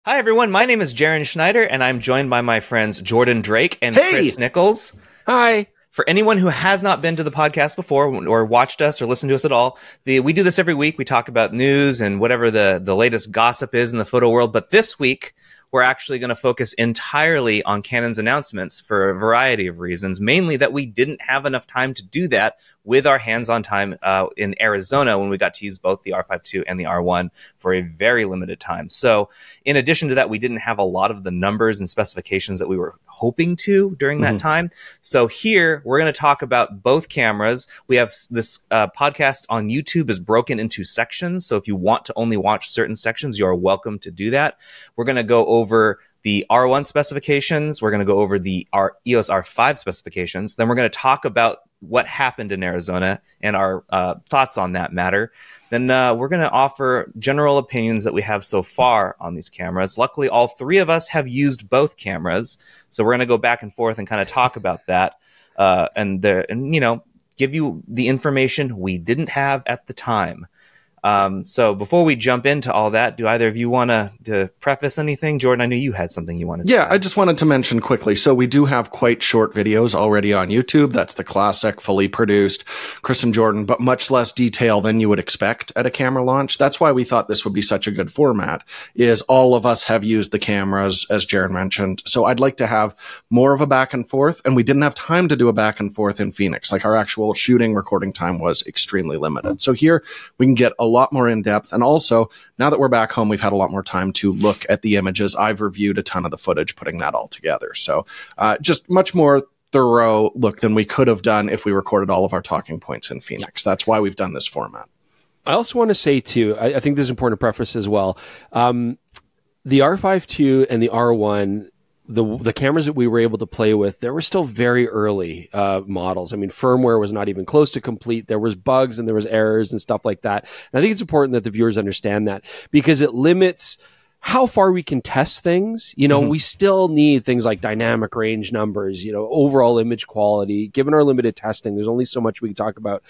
Hi, everyone. My name is Jaron Schneider, and I'm joined by my friends Jordan Drake and Hey! Chris Nichols. Hi. For anyone who has not been to the podcast before or watched us or listened to us at all, we do this every week. We talk about news and whatever the latest gossip is in the photo world. But this week, we're actually going to focus entirely on Canon's announcements for a variety of reasons, mainly that we didn't have enough time to do that with our hands-on time in Arizona when we got to use both the R5 II and the R1 for a very limited time. So in addition to that, we didn't have a lot of the numbers and specifications that we were hoping to during that time. So here, we're going to talk about both cameras. We have this podcast on YouTube is broken into sections. So if you want to only watch certain sections, you are welcome to do that. We're going to go over the R1 specifications. We're going to go over the EOS R5 specifications. Then we're going to talk about what happened in Arizona and our thoughts on that matter. Then we're going to offer general opinions that we have so far on these cameras. Luckily, all three of us have used both cameras. So we're going to go back and forth and kind of talk about that and you know, give you the information we didn't have at the time. So before we jump into all that, do either of you want to preface anything? Jordan, I knew you had something you wanted to add. I just wanted to mention quickly. So we do have quite short videos already on YouTube. That's the classic, fully produced Chris and Jordan, but much less detail than you would expect at a camera launch. That's why we thought this would be such a good format, is all of us have used the cameras, as Jaron mentioned. So I'd like to have more of a back and forth, and we didn't have time to do a back and forth in Phoenix. Like, our actual shooting recording time was extremely limited. So here we can get a lot more in depth. And also, now that we're back home, we've had a lot more time to look at the images. I've reviewed a ton of the footage, putting that all together. So just much more thorough look than we could have done if we recorded all of our talking points in Phoenix. That's why we've done this format. I also want to say, too, I think this is important to preface as well. The R5 II and the R1, the cameras that we were able to play with, there were still very early models. I mean, firmware was not even close to complete. There was bugs and there was errors and stuff like that. And I think it's important that the viewers understand that, because it limits how far we can test things. You know, we still need things like dynamic range numbers, you know, overall image quality. Given our limited testing, there's only so much we can talk about.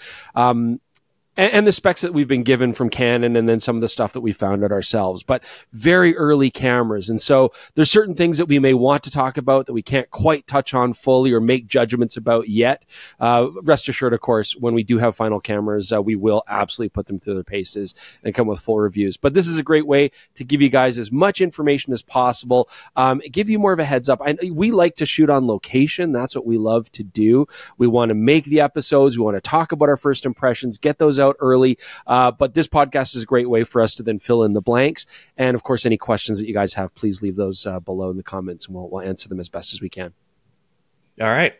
And the specs that we've been given from Canon, and then some of the stuff that we found out ourselves, but very early cameras. And so there's certain things that we may want to talk about that we can't quite touch on fully or make judgments about yet. Rest assured, of course, when we do have final cameras, we will absolutely put them through their paces and come with full reviews. But this is a great way to give you guys as much information as possible, give you more of a heads up. We like to shoot on location. That's what we love to do. We want to make the episodes. We want to talk about our first impressions, get those out early, but this podcast is a great way for us to then fill in the blanks. And of course, any questions that you guys have, please leave those below in the comments, and we'll answer them as best as we can. All right.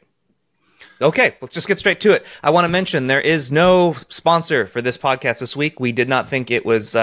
Okay, let's just get straight to it. I want to mention there is no sponsor for this podcast this week. We did not think it was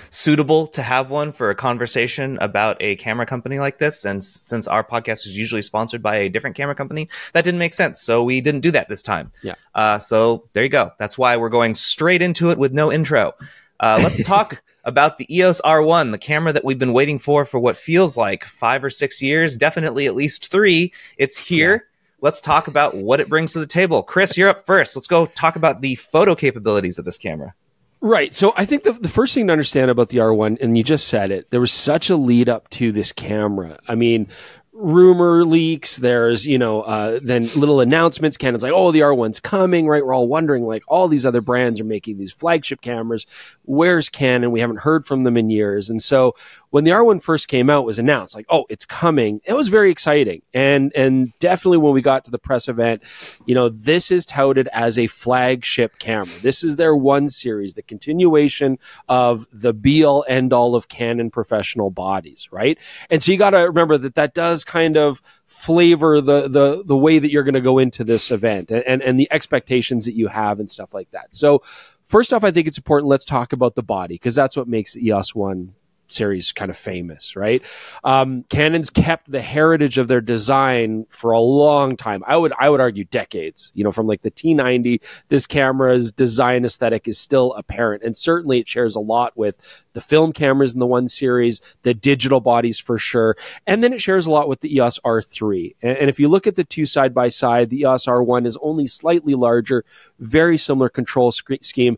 suitable to have one for a conversation about a camera company like this. And since our podcast is usually sponsored by a different camera company, that didn't make sense. So we didn't do that this time. Yeah. So there you go. That's why we're going straight into it with no intro. Let's talk about the EOS R1, the camera that we've been waiting for what feels like 5 or 6 years, definitely at least 3. It's here. Yeah. Let's talk about what it brings to the table. Chris, you're up first. Let's go talk about the photo capabilities of this camera. Right. So I think the first thing to understand about the R1, and you just said it, there was such a lead up to this camera. I mean, rumor leaks, there's, you know, then little announcements. Canon's like, oh, the R1's coming, right? We're all wondering, like, all these other brands are making these flagship cameras. Where's Canon? We haven't heard from them in years. And so when the R1 first came out, it was announced, like, oh, it's coming. It was very exciting. And definitely when we got to the press event, you know, this is touted as a flagship camera. This is their 1 series, the continuation of the be-all, end-all of Canon professional bodies, right? And so you got to remember that does kind of flavor the way that you're going to go into this event and the expectations that you have and stuff like that. So first off, I think it's important, let's talk about the body, because that's what makes the EOS 1 series kind of famous, right? Canon's kept the heritage of their design for a long time. I would argue decades, you know, from like the T90, this camera's design aesthetic is still apparent. And certainly it shares a lot with the film cameras in the 1 series, the digital bodies for sure. And then it shares a lot with the EOS R3. And if you look at the 2 side by side, the EOS R1 is only slightly larger, very similar control scheme.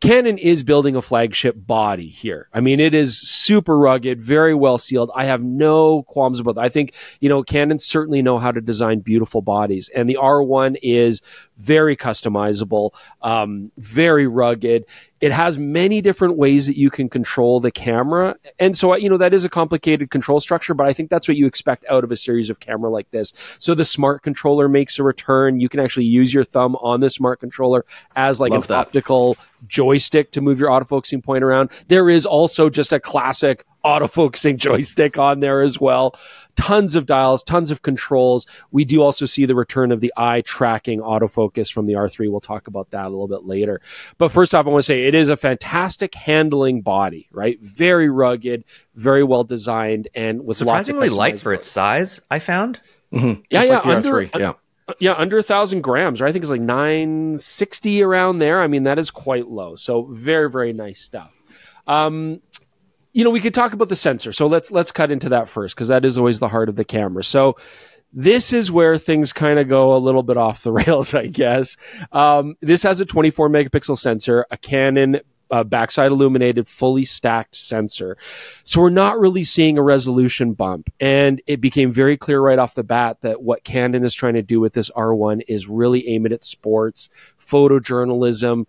Canon is building a flagship body here. I mean, it is super rugged, very well sealed. I have no qualms about that. I think, Canon certainly know how to design beautiful bodies, and the R1 is very customizable, very rugged. It has many different ways that you can control the camera. And so, that is a complicated control structure, but I think that's what you expect out of a series of camera like this. So the smart controller makes a return. You can actually use your thumb on the smart controller as like an optical joystick to move your autofocusing point around. There is also just a classic autofocusing joystick on there as well. Tons of dials, tons of controls. We do also see the return of the eye tracking autofocus from the R3. We'll talk about that a little bit later. But first off, I want to say it is a fantastic handling body, right? Very rugged, very well designed, and with surprisingly light for its size, I found. Mm-hmm. Just like the R3. Yeah, under 1,000 grams, right? I think it's like 960 around there. I mean, that is quite low. So very, very nice stuff. We could talk about the sensor. So let's cut into that first, because that is always the heart of the camera. So this is where things kind of go a little bit off the rails, I guess. This has a 24 megapixel sensor, a Canon backside illuminated, fully stacked sensor. So we're not really seeing a resolution bump. And it became very clear right off the bat that what Canon is trying to do with this R1 is really aim it at sports, photojournalism,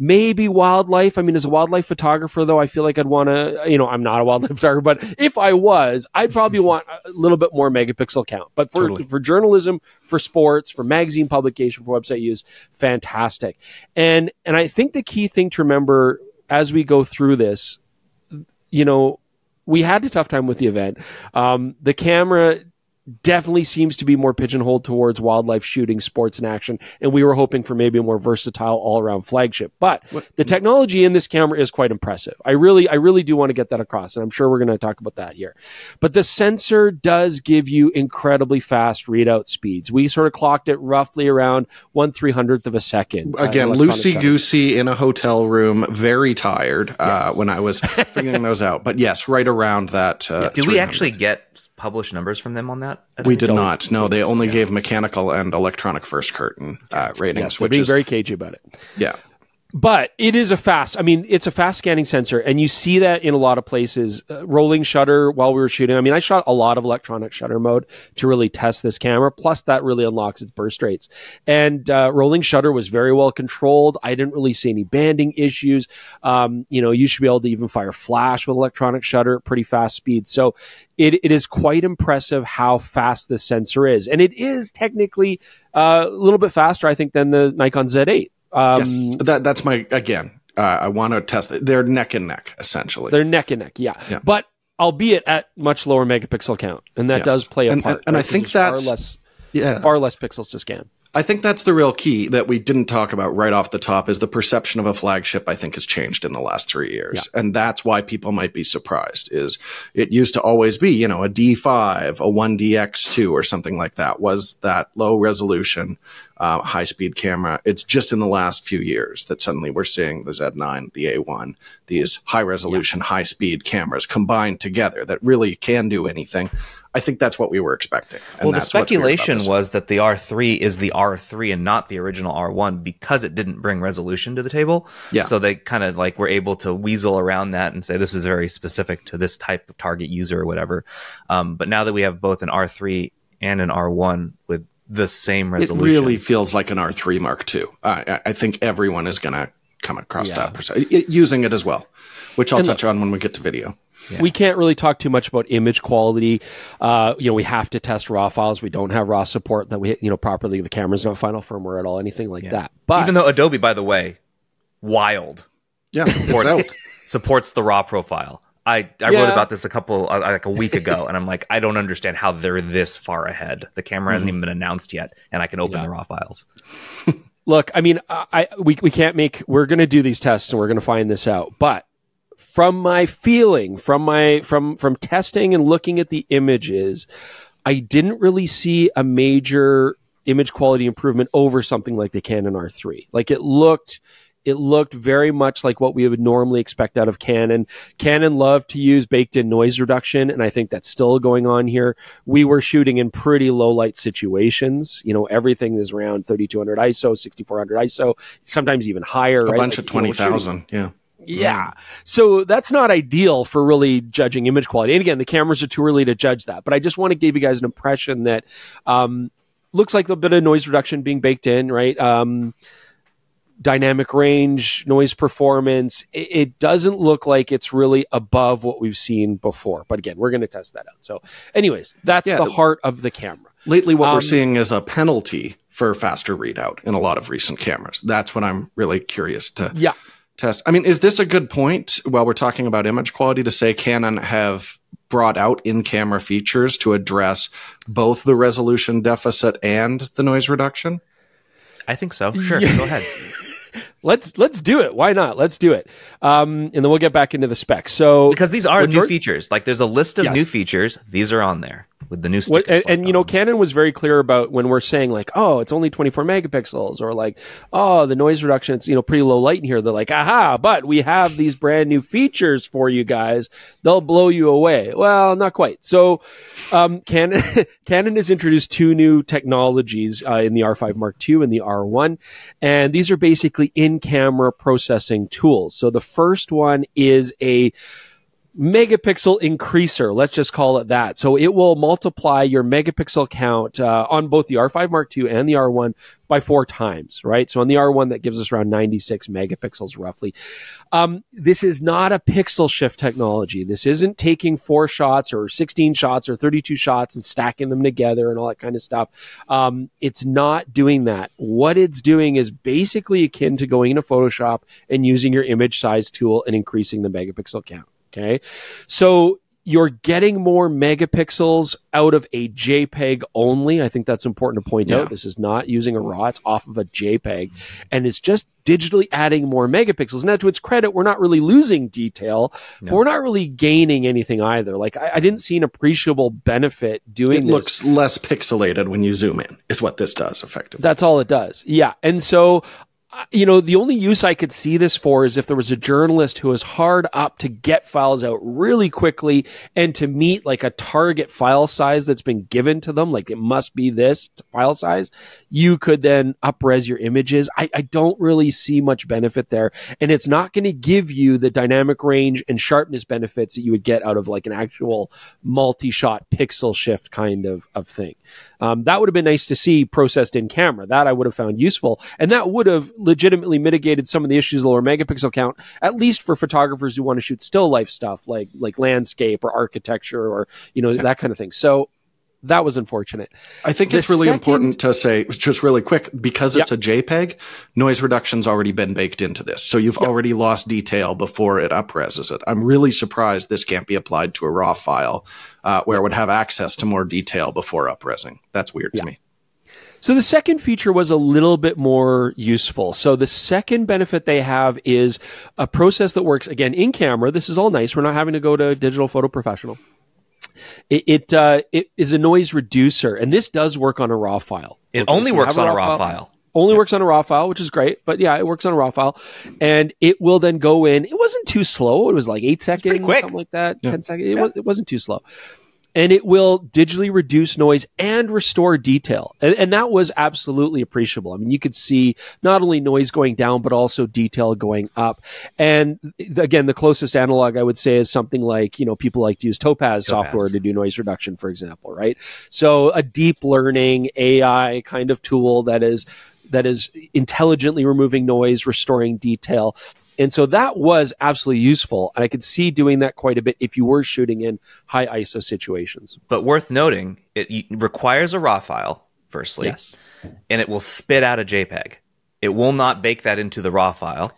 maybe wildlife. I mean, as a wildlife photographer, though, I feel like I'd want to, I'm not a wildlife photographer, but if I was, I'd probably want a little bit more megapixel count. But for journalism, for sports, for magazine publication, for website use, fantastic. And I think the key thing to remember as we go through this, we had a tough time with the event. The camera definitely seems to be more pigeonholed towards wildlife shooting, sports, and action. And we were hoping for maybe a more versatile all-around flagship. But the technology in this camera is quite impressive. I really do want to get that across, and I'm sure we're going to talk about that here. But the sensor does give you incredibly fast readout speeds. We sort of clocked it roughly around 1/300th of a second. Again, loosey-goosey in a hotel room, very tired when I was figuring those out. But yes, right around that. Did we actually get published numbers from them on that? We did not. No, they only gave mechanical and electronic first curtain ratings. Yes, which being very cagey about it. Yeah. But it is it's a fast scanning sensor, and you see that in a lot of places. Rolling shutter while we were shooting. I mean, I shot a lot of electronic shutter mode to really test this camera. Plus, that really unlocks its burst rates. And rolling shutter was very well controlled. I didn't really see any banding issues. You should be able to even fire flash with electronic shutter at pretty fast speed. So it is quite impressive how fast this sensor is. And it is technically a little bit faster, I think, than the Nikon Z8. Yes, that's I want to test it. They're neck and neck, essentially. They're neck and neck, yeah. But albeit at much lower megapixel count. And that does play a part. And I think that's far less pixels to scan. I think that's the real key that we didn't talk about right off the top is the perception of a flagship, I think, has changed in the last 3 years. Yeah. And that's why people might be surprised is it used to always be, a D5, a 1DX2 or something like that was that low resolution, high speed camera. It's just in the last few years that suddenly we're seeing the Z9, the A1, these high resolution, high speed cameras combined together that really can do anything. I think that's what we were expecting. Well, the speculation was that the R3 is the R3 and not the original R1 because it didn't bring resolution to the table. Yeah. So they kind of were able to weasel around that and say this is very specific to this type of target user or whatever. But now that we have both an R3 and an R1 with the same resolution, it really feels like an R3 Mark II. I think everyone is going to come across that using it as well, which I'll touch on when we get to video. Yeah. We can't really talk too much about image quality. We have to test RAW files. We don't have RAW support that properly. The camera's not final firmorware at all, anything like that. But even though Adobe, by the way, wild, supports the RAW profile. I wrote about this a week ago, and I'm like, I don't understand how they're this far ahead. The camera hasn't even been announced yet, and I can open the RAW files. Look, I mean, we can't we're going to do these tests, and we're going to find this out, but from my feeling, from testing and looking at the images, I didn't really see a major image quality improvement over something like the Canon R3. Like it looked It looked very much like what we would normally expect out of Canon. Canon loved to use baked-in noise reduction, and I think that's still going on here. We were shooting in pretty low-light situations. You know, everything is around 3200 ISO, 6400 ISO, sometimes even higher. A right? bunch of 20,000, yeah. Yeah. So that's not ideal for really judging image quality. And again, the cameras are too early to judge that. But I just want to give you guys an impression that looks like a bit of noise reduction being baked in, right? Dynamic range, noise performance. It doesn't look like it's really above what we've seen before. But again, we're going to test that out. So anyways, that's the heart of the camera. Lately, what we're seeing is a penalty for faster readout in a lot of recent cameras. That's what I'm really curious to test. I mean, is this a good point while we're talking about image quality to say Canon have brought out in-camera features to address both the resolution deficit and the noise reduction? I think so. Sure. Go ahead. Let's do it. Why not? Let's do it. And then we'll get back into the specs. So because these are new features. Like there's a list of new features. These are on there with the new stickers. And you know, Canon was very clear about when we're saying like, oh, it's only 24 megapixels, or like, oh, the noise reduction, it's, you know, pretty low light in here. They're like, aha, but we have these brand new features for you guys. They'll blow you away. Well, not quite. So Canon has introduced two new technologies in the R5 Mark II and the R1. And these are basically in-camera processing tools. So the first one is a megapixel increaser. Let's just call it that. So it will multiply your megapixel count on both the R5 Mark II and the R1 by 4 times, right? So on the R1, that gives us around 96 megapixels roughly. This is not a pixel shift technology. This isn't taking 4 shots or 16 shots or 32 shots and stacking them together and all that kind of stuff. It's not doing that. What it's doing is basically akin to going into Photoshop and using your image size tool and increasing the megapixel count. Okay, so you're getting more megapixels out of a JPEG only. I think that's important to point out. This is not using a RAW. It's off of a JPEG. And it's just digitally adding more megapixels. Now, to its credit, we're not really losing detail, but we're not really gaining anything either. Like, I didn't see an appreciable benefit doing this. It looks less pixelated when you zoom in, is what this does, effectively. That's all it does. Yeah. And so, you know, the only use I could see this for is if there was a journalist who was hard up to get files out really quickly and to meet like a target file size that's been given to them, like it must be this file size, you could then up-res your images. I don't really see much benefit there. And it's not going to give you the dynamic range and sharpness benefits that you would get out of like an actual multi-shot pixel shift kind of thing. That would have been nice to see processed in camera. That I would have found useful. And that would have legitimately mitigated some of the issues, lower megapixel count, at least for photographers who want to shoot still life stuff like landscape or architecture or, you know, that kind of thing. So that was unfortunate. I think it's really important to say, just really quick, because it's a JPEG, noise reduction's already been baked into this. So you've already lost detail before it upreses it. I'm really surprised this can't be applied to a RAW file where it would have access to more detail before upresing. That's weird to me. So the second feature was a little bit more useful. So the second benefit they have is a process that works, again, in camera. This is all nice. We're not having to go to Digital Photo Professional. It is a noise reducer, and this does work on a RAW file. It only works on a RAW file. Only works on a RAW file, which is great. But yeah, it works on a RAW file. And it will then go in. It wasn't too slow. It was like 8 seconds, something like that, 10 seconds. It wasn't too slow. And it will digitally reduce noise and restore detail. And that was absolutely appreciable. I mean, you could see not only noise going down, but also detail going up. And again, the closest analog I would say is something like, you know, people like to use Topaz software to do noise reduction, for example, right? So a deep learning AI kind of tool that is intelligently removing noise, restoring detail. And so that was absolutely useful. And I could see doing that quite a bit if you were shooting in high ISO situations. But worth noting, it requires a RAW file, firstly, and it will spit out a JPEG. It will not bake that into the RAW file.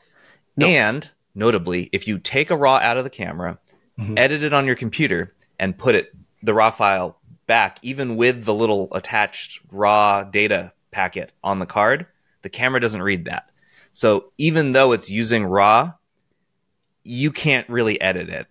No. And notably, if you take a RAW out of the camera, edit it on your computer, and put the RAW file back, even with the little attached RAW data packet on the card, the camera doesn't read that. So even though it's using RAW, you can't really edit it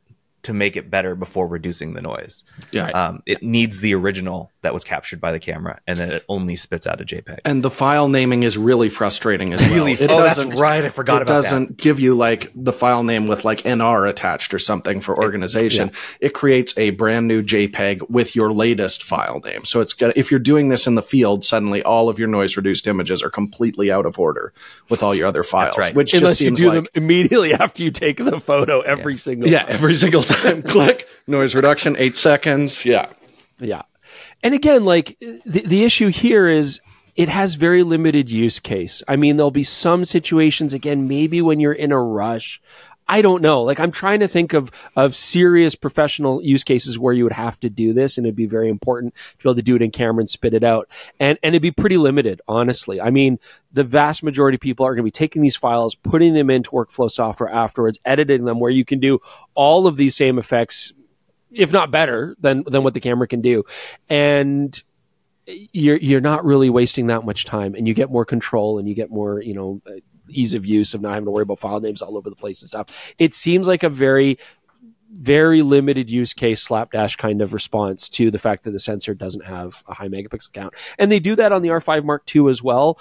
to make it better before reducing the noise. Yeah. It needs the original that was captured by the camera, and then it only spits out a JPEG. And the file naming is really frustrating as well. Really? That's right. I forgot about that. It doesn't give you like the file name with like NR attached or something for organization. It creates a brand new JPEG with your latest file name. So it's got, if you're doing this in the field, suddenly all of your noise reduced images are completely out of order with all your other files. That's right. Which Unless just you seems do like, them immediately after you take the photo every single time. every single time. Click, noise reduction, 8 seconds. Yeah. Yeah. And again, like the issue here is it has very limited use case. I mean, there'll be some situations, again, maybe when you're in a rush. I don't know. Like, I'm trying to think of serious professional use cases where you would have to do this, and it'd be very important to be able to do it in camera and spit it out. And it'd be pretty limited, honestly. I mean, the vast majority of people are going to be taking these files, putting them into workflow software afterwards, editing them, where you can do all of these same effects, if not better than what the camera can do. And you're not really wasting that much time, and you get more control, and you get more, ease of use of not having to worry about file names all over the place and stuff. It seems like a very, very limited use case slapdash kind of response to the fact that the sensor doesn't have a high megapixel count. And they do that on the R5 Mark II as well.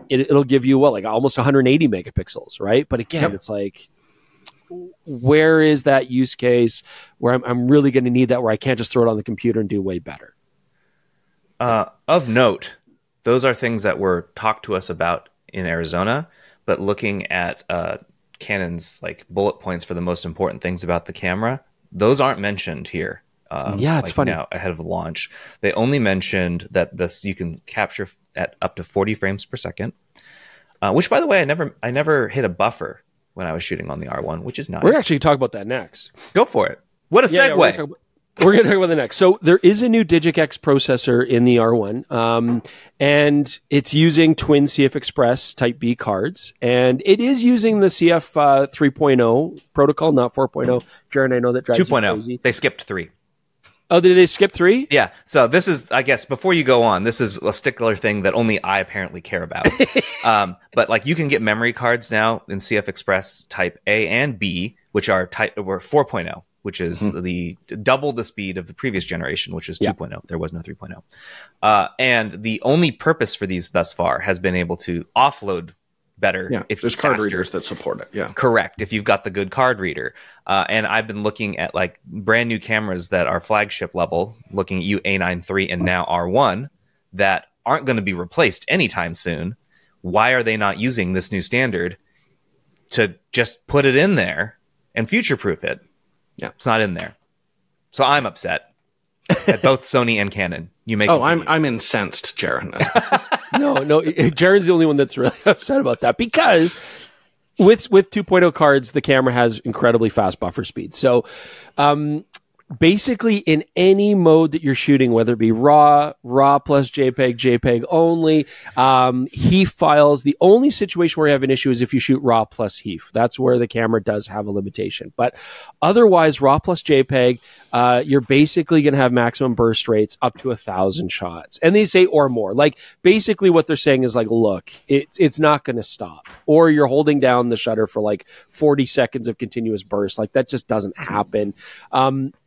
It'll give you like almost 180 megapixels, right? But again, it's like, where is that use case where I'm really going to need that, where I can't just throw it on the computer and do way better? Of note, those are things that were talked to us about in Arizona. But looking at Canon's like bullet points for the most important things about the camera, those aren't mentioned here. It's funny. Now, ahead of the launch, they only mentioned that you can capture at up to 40 frames per second. Which, by the way, I never hit a buffer when I was shooting on the R1, which is nice. We're actually talk about that next. Go for it. What a segue. We're going to talk about the next. So there is a new Digic-X processor in the R1, and it's using twin CF Express Type B cards, and it is using the CF 3.0 protocol, not 4.0. Jaron, I know that drives you crazy. They skipped 3. Oh, did they skip 3? Yeah. So this is, I guess, before you go on, this is a stickler thing that only I apparently care about. But like, you can get memory cards now in CF Express Type A and B, which are 4.0. Which is the double the speed of the previous generation, which is 2.0. There was no 3.0. And the only purpose for these thus far has been able to offload better. If there's card readers that support it. Yeah, correct. If you've got the good card reader. And I've been looking at like brand new cameras that are flagship level, looking at A9 III and now R1, that aren't going to be replaced anytime soon. Why are they not using this new standard to just put it in there and future-proof it? Yeah, it's not in there, so I'm upset at both Sony and Canon. I'm incensed, Jaron. No, Jaron's the only one that's really upset about that, because with 2.0 cards, the camera has incredibly fast buffer speed. So basically, in any mode that you're shooting, whether it be RAW plus JPEG, JPEG only, HEIF files, the only situation where you have an issue is if you shoot RAW plus HEIF. That's where the camera does have a limitation. But otherwise, RAW plus JPEG, you're basically going to have maximum burst rates up to 1,000 shots. And they say or more. Like, basically what they're saying is like, look, it's not going to stop. Or you're holding down the shutter for like 40 seconds of continuous burst. Like, that just doesn't happen.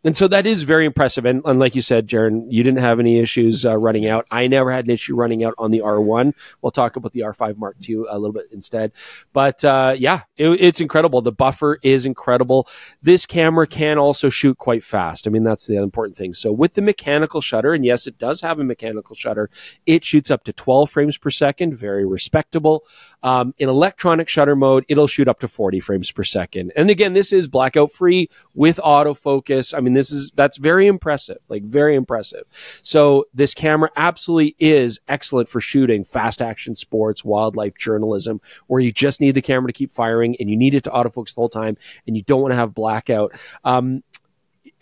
And so that is very impressive. And like you said, Jaron, you didn't have any issues running out. I never had an issue running out on the R1. We'll talk about the R5 Mark II a little bit instead. But it's incredible. The buffer is incredible. This camera can also shoot quite fast. I mean, that's the important thing. So with the mechanical shutter, and yes, it does have a mechanical shutter, it shoots up to 12 frames per second. Very respectable. In electronic shutter mode, it'll shoot up to 40 frames per second. And again, this is blackout free with autofocus. I mean, that's very impressive, like very impressive. So this camera absolutely is excellent for shooting fast action sports, wildlife journalism, where you just need the camera to keep firing and you need it to autofocus the whole time and you don't want to have blackout.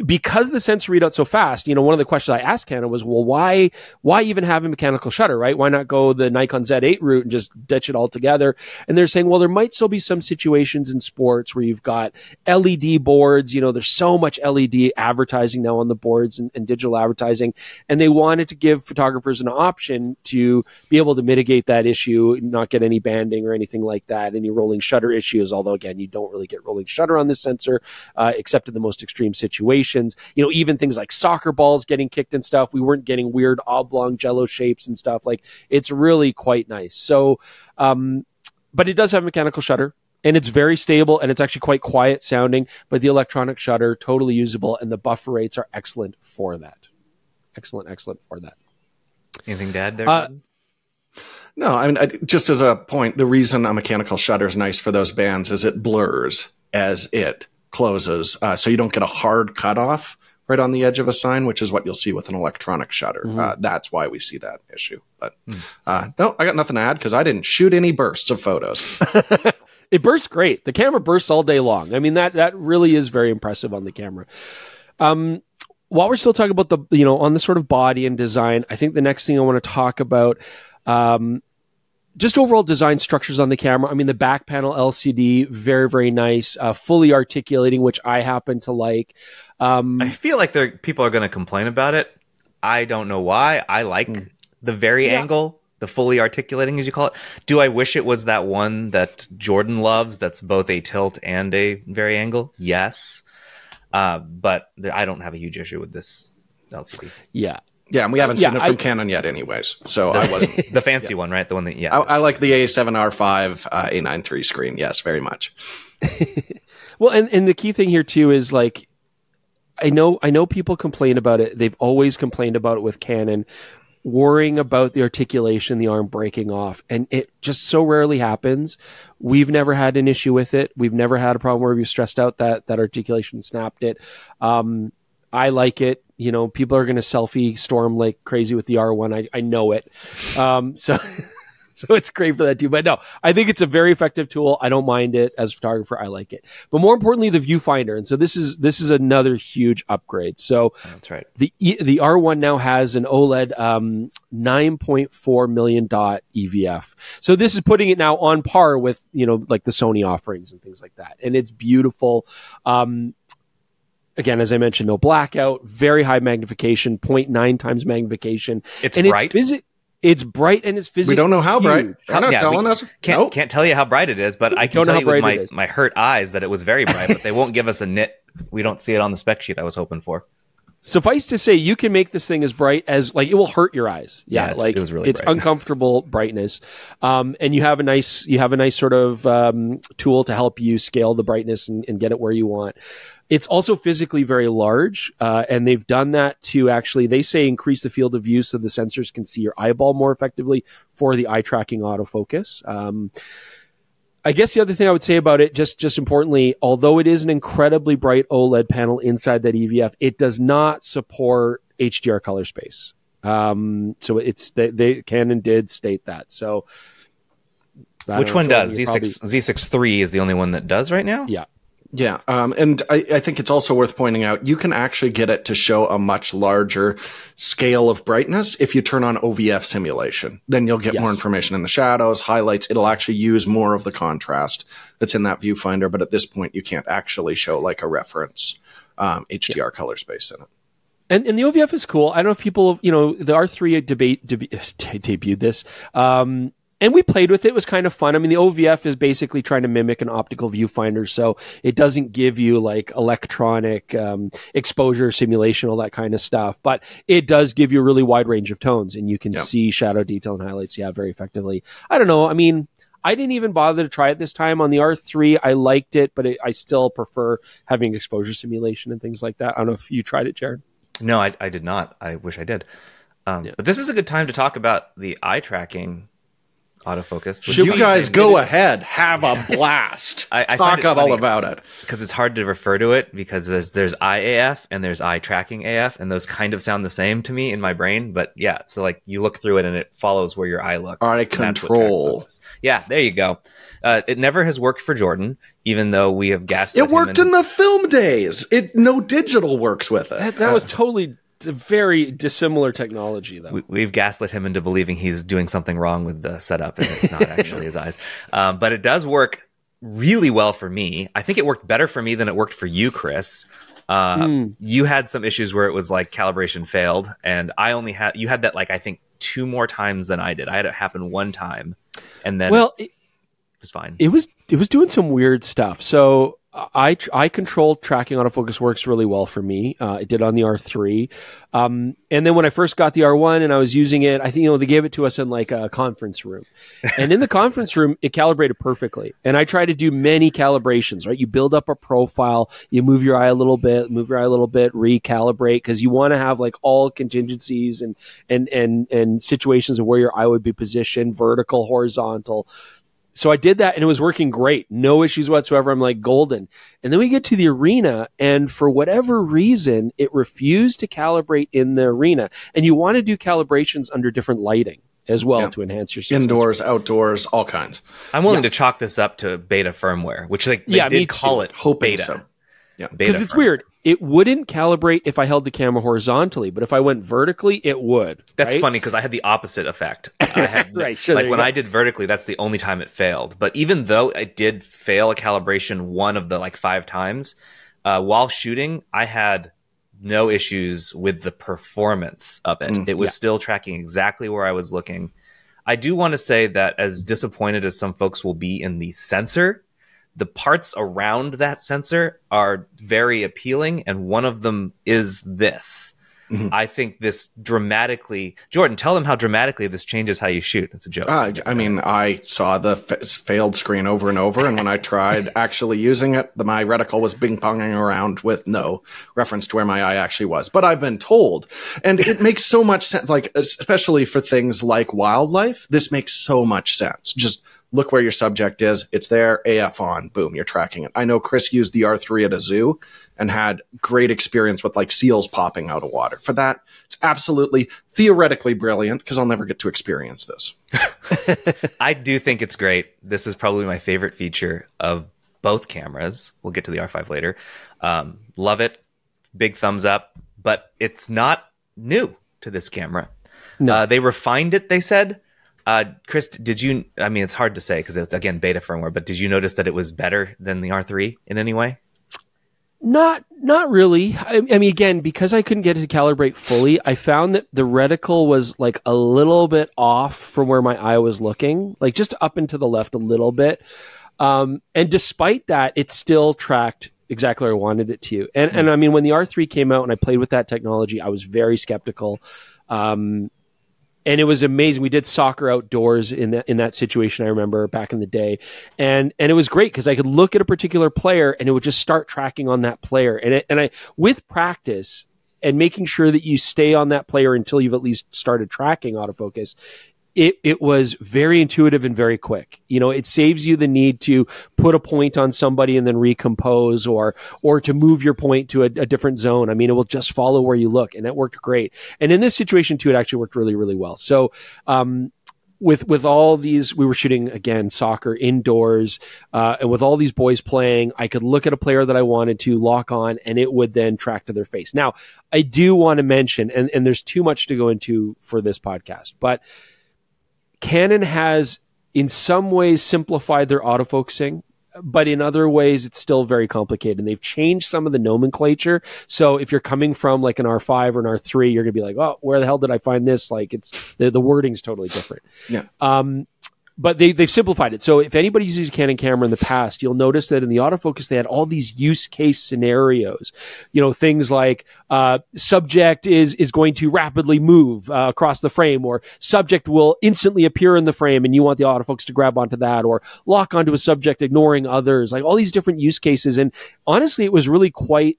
because the sensor readout so fast, you know, one of the questions I asked Canon was, well, why even have a mechanical shutter, right? Why not go the Nikon Z8 route and just ditch it all together? And they're saying, well, there might still be some situations in sports where you've got LED boards, you know, there's so much LED advertising now on the boards and digital advertising. And they wanted to give photographers an option to be able to mitigate that issue, not get any banding or anything like that, any rolling shutter issues. Although again, you don't really get rolling shutter on this sensor, except in the most extreme situations. You know, even things like soccer balls getting kicked and stuff, we weren't getting weird oblong jello shapes and stuff. Like, it's really quite nice. So, but it does have a mechanical shutter, and it's very stable, and it's actually quite quiet sounding, but the electronic shutter, totally usable, and the buffer rates are excellent for that. Excellent for that. Anything to add there? No, I mean, just as a point, the reason a mechanical shutter is nice for those bands is it blurs as it closes, so you don't get a hard cutoff right on the edge of a sign, which is what you'll see with an electronic shutter. That's why we see that issue. But no, I got nothing to add because I didn't shoot any bursts of photos. It bursts great. The camera bursts all day long. I mean, that really is very impressive on the camera. While we're still talking about the, you know, on the sort of body and design, I think the next thing I want to talk about, just overall design structures on the camera. I mean, the back panel LCD, very, very nice, fully articulating, which I happen to like. I feel like people are going to complain about it. I don't know why. I like the angle, the fully articulating, as you call it. Do I wish it was that one that Jordan loves that's both a tilt and a very angle? Yes. But I don't have a huge issue with this LCD. Yeah. Yeah, and we haven't seen it from Canon yet anyways, so I wasn't... The fancy one, right? The one that, I like the A7R5 A9 III screen, yes, very much. Well, and the key thing here, too, is, like, I know people complain about it. They've always complained about it with Canon, worrying about the articulation, the arm breaking off, and it just so rarely happens. We've never had an issue with it. We've never had a problem where we've stressed out that articulation snapped it. I like it. You know, people are going to selfie storm like crazy with the R1. I know it. So it's great for that too. But no, I think it's a very effective tool. I don't mind it as a photographer. I like it. But more importantly, the viewfinder. And so this is another huge upgrade. So that's right. The R1 now has an OLED 9.4 million dot EVF. So this is putting it now on par with, you know, like the Sony offerings and things like that. And it's beautiful. Again, as I mentioned, no blackout, very high magnification, 0.9 times magnification. It's bright. It's bright and it's physically. We don't know how huge. bright. They're not telling us. Can't tell you how bright it is, but I can tell you with my hurt eyes that it was very bright. But they won't give us a nit. We don't see it on the spec sheet I was hoping for. Suffice to say, you can make this thing as bright as, like, it will hurt your eyes. Yeah, like it was really it's bright. Uncomfortable brightness. And you have a nice sort of tool to help you scale the brightness and get it where you want. It's also physically very large, and they've done that to actually, they say, increase the field of view so the sensors can see your eyeball more effectively for the eye tracking autofocus. I guess the other thing I would say about it, just importantly, although it is an incredibly bright OLED panel inside that EVF, it does not support HDR color space. So it's Canon did state that. So which one does? Z6 III is the only one that does right now? Yeah. Yeah, and I think it's also worth pointing out, you can actually get it to show a much larger scale of brightness if you turn on OVF simulation. Then you'll get more information in the shadows, highlights. It'll actually use more of the contrast that's in that viewfinder, but at this point, you can't actually show like a reference HDR color space in it. And the OVF is cool. I don't know if people, you know, the R3 debuted this. And we played with it. It was kind of fun. I mean, the OVF is basically trying to mimic an optical viewfinder, so it doesn't give you like electronic exposure simulation, all that kind of stuff. But it does give you a really wide range of tones, and you can see shadow detail and highlights, very effectively. I don't know. I mean, I didn't even bother to try it this time. On the R3, I liked it, but I still prefer having exposure simulation and things like that. I don't know if you tried it, Jared. No, I did not. I wish I did. But this is a good time to talk about the eye tracking autofocus. You guys go ahead, have a blast. I talk all about it because it's hard to refer to it because there's eye AF and there's eye tracking AF, and those kind of sound the same to me in my brain. But yeah, so like you look through it and it follows where your eye looks. Eye control. Yeah, there you go. It never has worked for Jordan, even though we have gaslit him. It worked in the film days. No digital works with it. That was totally very dissimilar technology, though. We've gaslit him into believing he's doing something wrong with the setup, and it's not actually his eyes. But it does work really well for me. I think it worked better for me than it worked for you, Chris. You had some issues where it was like calibration failed, and you had that like I think 2 more times than I did. I had it happen 1 time, and then it was fine. It was doing some weird stuff. So eye control tracking autofocus works really well for me. It did on the R3. And then when I first got the R1 and I was using it, I think, they gave it to us in like a conference room. And in the conference room, it calibrated perfectly. And I try to do many calibrations, right? You build up a profile, you move your eye a little bit, recalibrate, because you want to have like all contingencies and situations of where your eye would be positioned, vertical, horizontal. So I did that and it was working great. No issues whatsoever. I'm like golden. And then we get to the arena and for whatever reason, it refused to calibrate in the arena. And you want to do calibrations under different lighting as well to enhance your success. Indoors, outdoors, all kinds. I'm willing to chalk this up to beta firmware, which they did call it beta. So. Yeah, because it's weird. It wouldn't calibrate if I held the camera horizontally, but if I went vertically, it would. That's funny because I had the opposite effect. I had, when I did vertically, that's the only time it failed. But even though I did fail a calibration 1 of the like 5 times, while shooting, I had no issues with the performance of it. It was still tracking exactly where I was looking. I do want to say that as disappointed as some folks will be in the sensor, the parts around that sensor are very appealing, and one of them is this. I think this dramatically... Jordan, tell them how dramatically this changes how you shoot. It's a joke. I mean, I saw the failed screen over and over, and when I tried actually using it, my reticle was ping-ponging around with no reference to where my eye actually was. But I've been told, and it makes so much sense, like especially for things like wildlife, this makes so much sense. Just look where your subject is. It's there, AF on, boom, you're tracking it. I know Chris used the R3 at a zoo and had great experience with like seals popping out of water. For that, it's absolutely theoretically brilliant because I'll never get to experience this. I do think it's great. This is probably my favorite feature of both cameras. We'll get to the R5 later. Love it. Big thumbs up. But it's not new to this camera. No. They refined it, they said. Chris, did you, I mean, it's hard to say because it's, again, beta firmware, but did you notice that it was better than the R3 in any way? Not really. I mean, again, because I couldn't get it to calibrate fully, I found that the reticle was like a little bit off from where my eye was looking, like just up and to the left a little bit. And despite that, it still tracked exactly where I wanted it to. And I mean, when the R3 came out and I played with that technology, I was very skeptical. And it was amazing. We did soccer outdoors in that situation, I remember, back in the day. And it was great because I could look at a particular player and it would just start tracking on that player. And I with practice and making sure that you stay on that player until you've at least started tracking autofocus, it was very intuitive and very quick. You know, it saves you the need to put a point on somebody and then recompose or to move your point to a different zone. I mean, it will just follow where you look, and that worked great. And in this situation too, it actually worked really, really well. So, with all these, we were shooting again soccer indoors, and with all these boys playing, I could look at a player that I wanted to lock on, and it would then track to their face. Now, I do want to mention, and there's too much to go into for this podcast, but Canon has in some ways simplified their autofocusing, but in other ways it's still very complicated. And they've changed some of the nomenclature. So if you're coming from like an R5 or an R3, you're going to be like, oh, where the hell did I find this? Like it's the wording's totally different. Yeah. But they've simplified it. So if anybody's used a Canon camera in the past, you'll notice that in the autofocus, they had all these use case scenarios. You know, things like subject is going to rapidly move across the frame, or subject will instantly appear in the frame and you want the autofocus to grab onto that, or lock onto a subject ignoring others, like all these different use cases. And honestly, it was really quite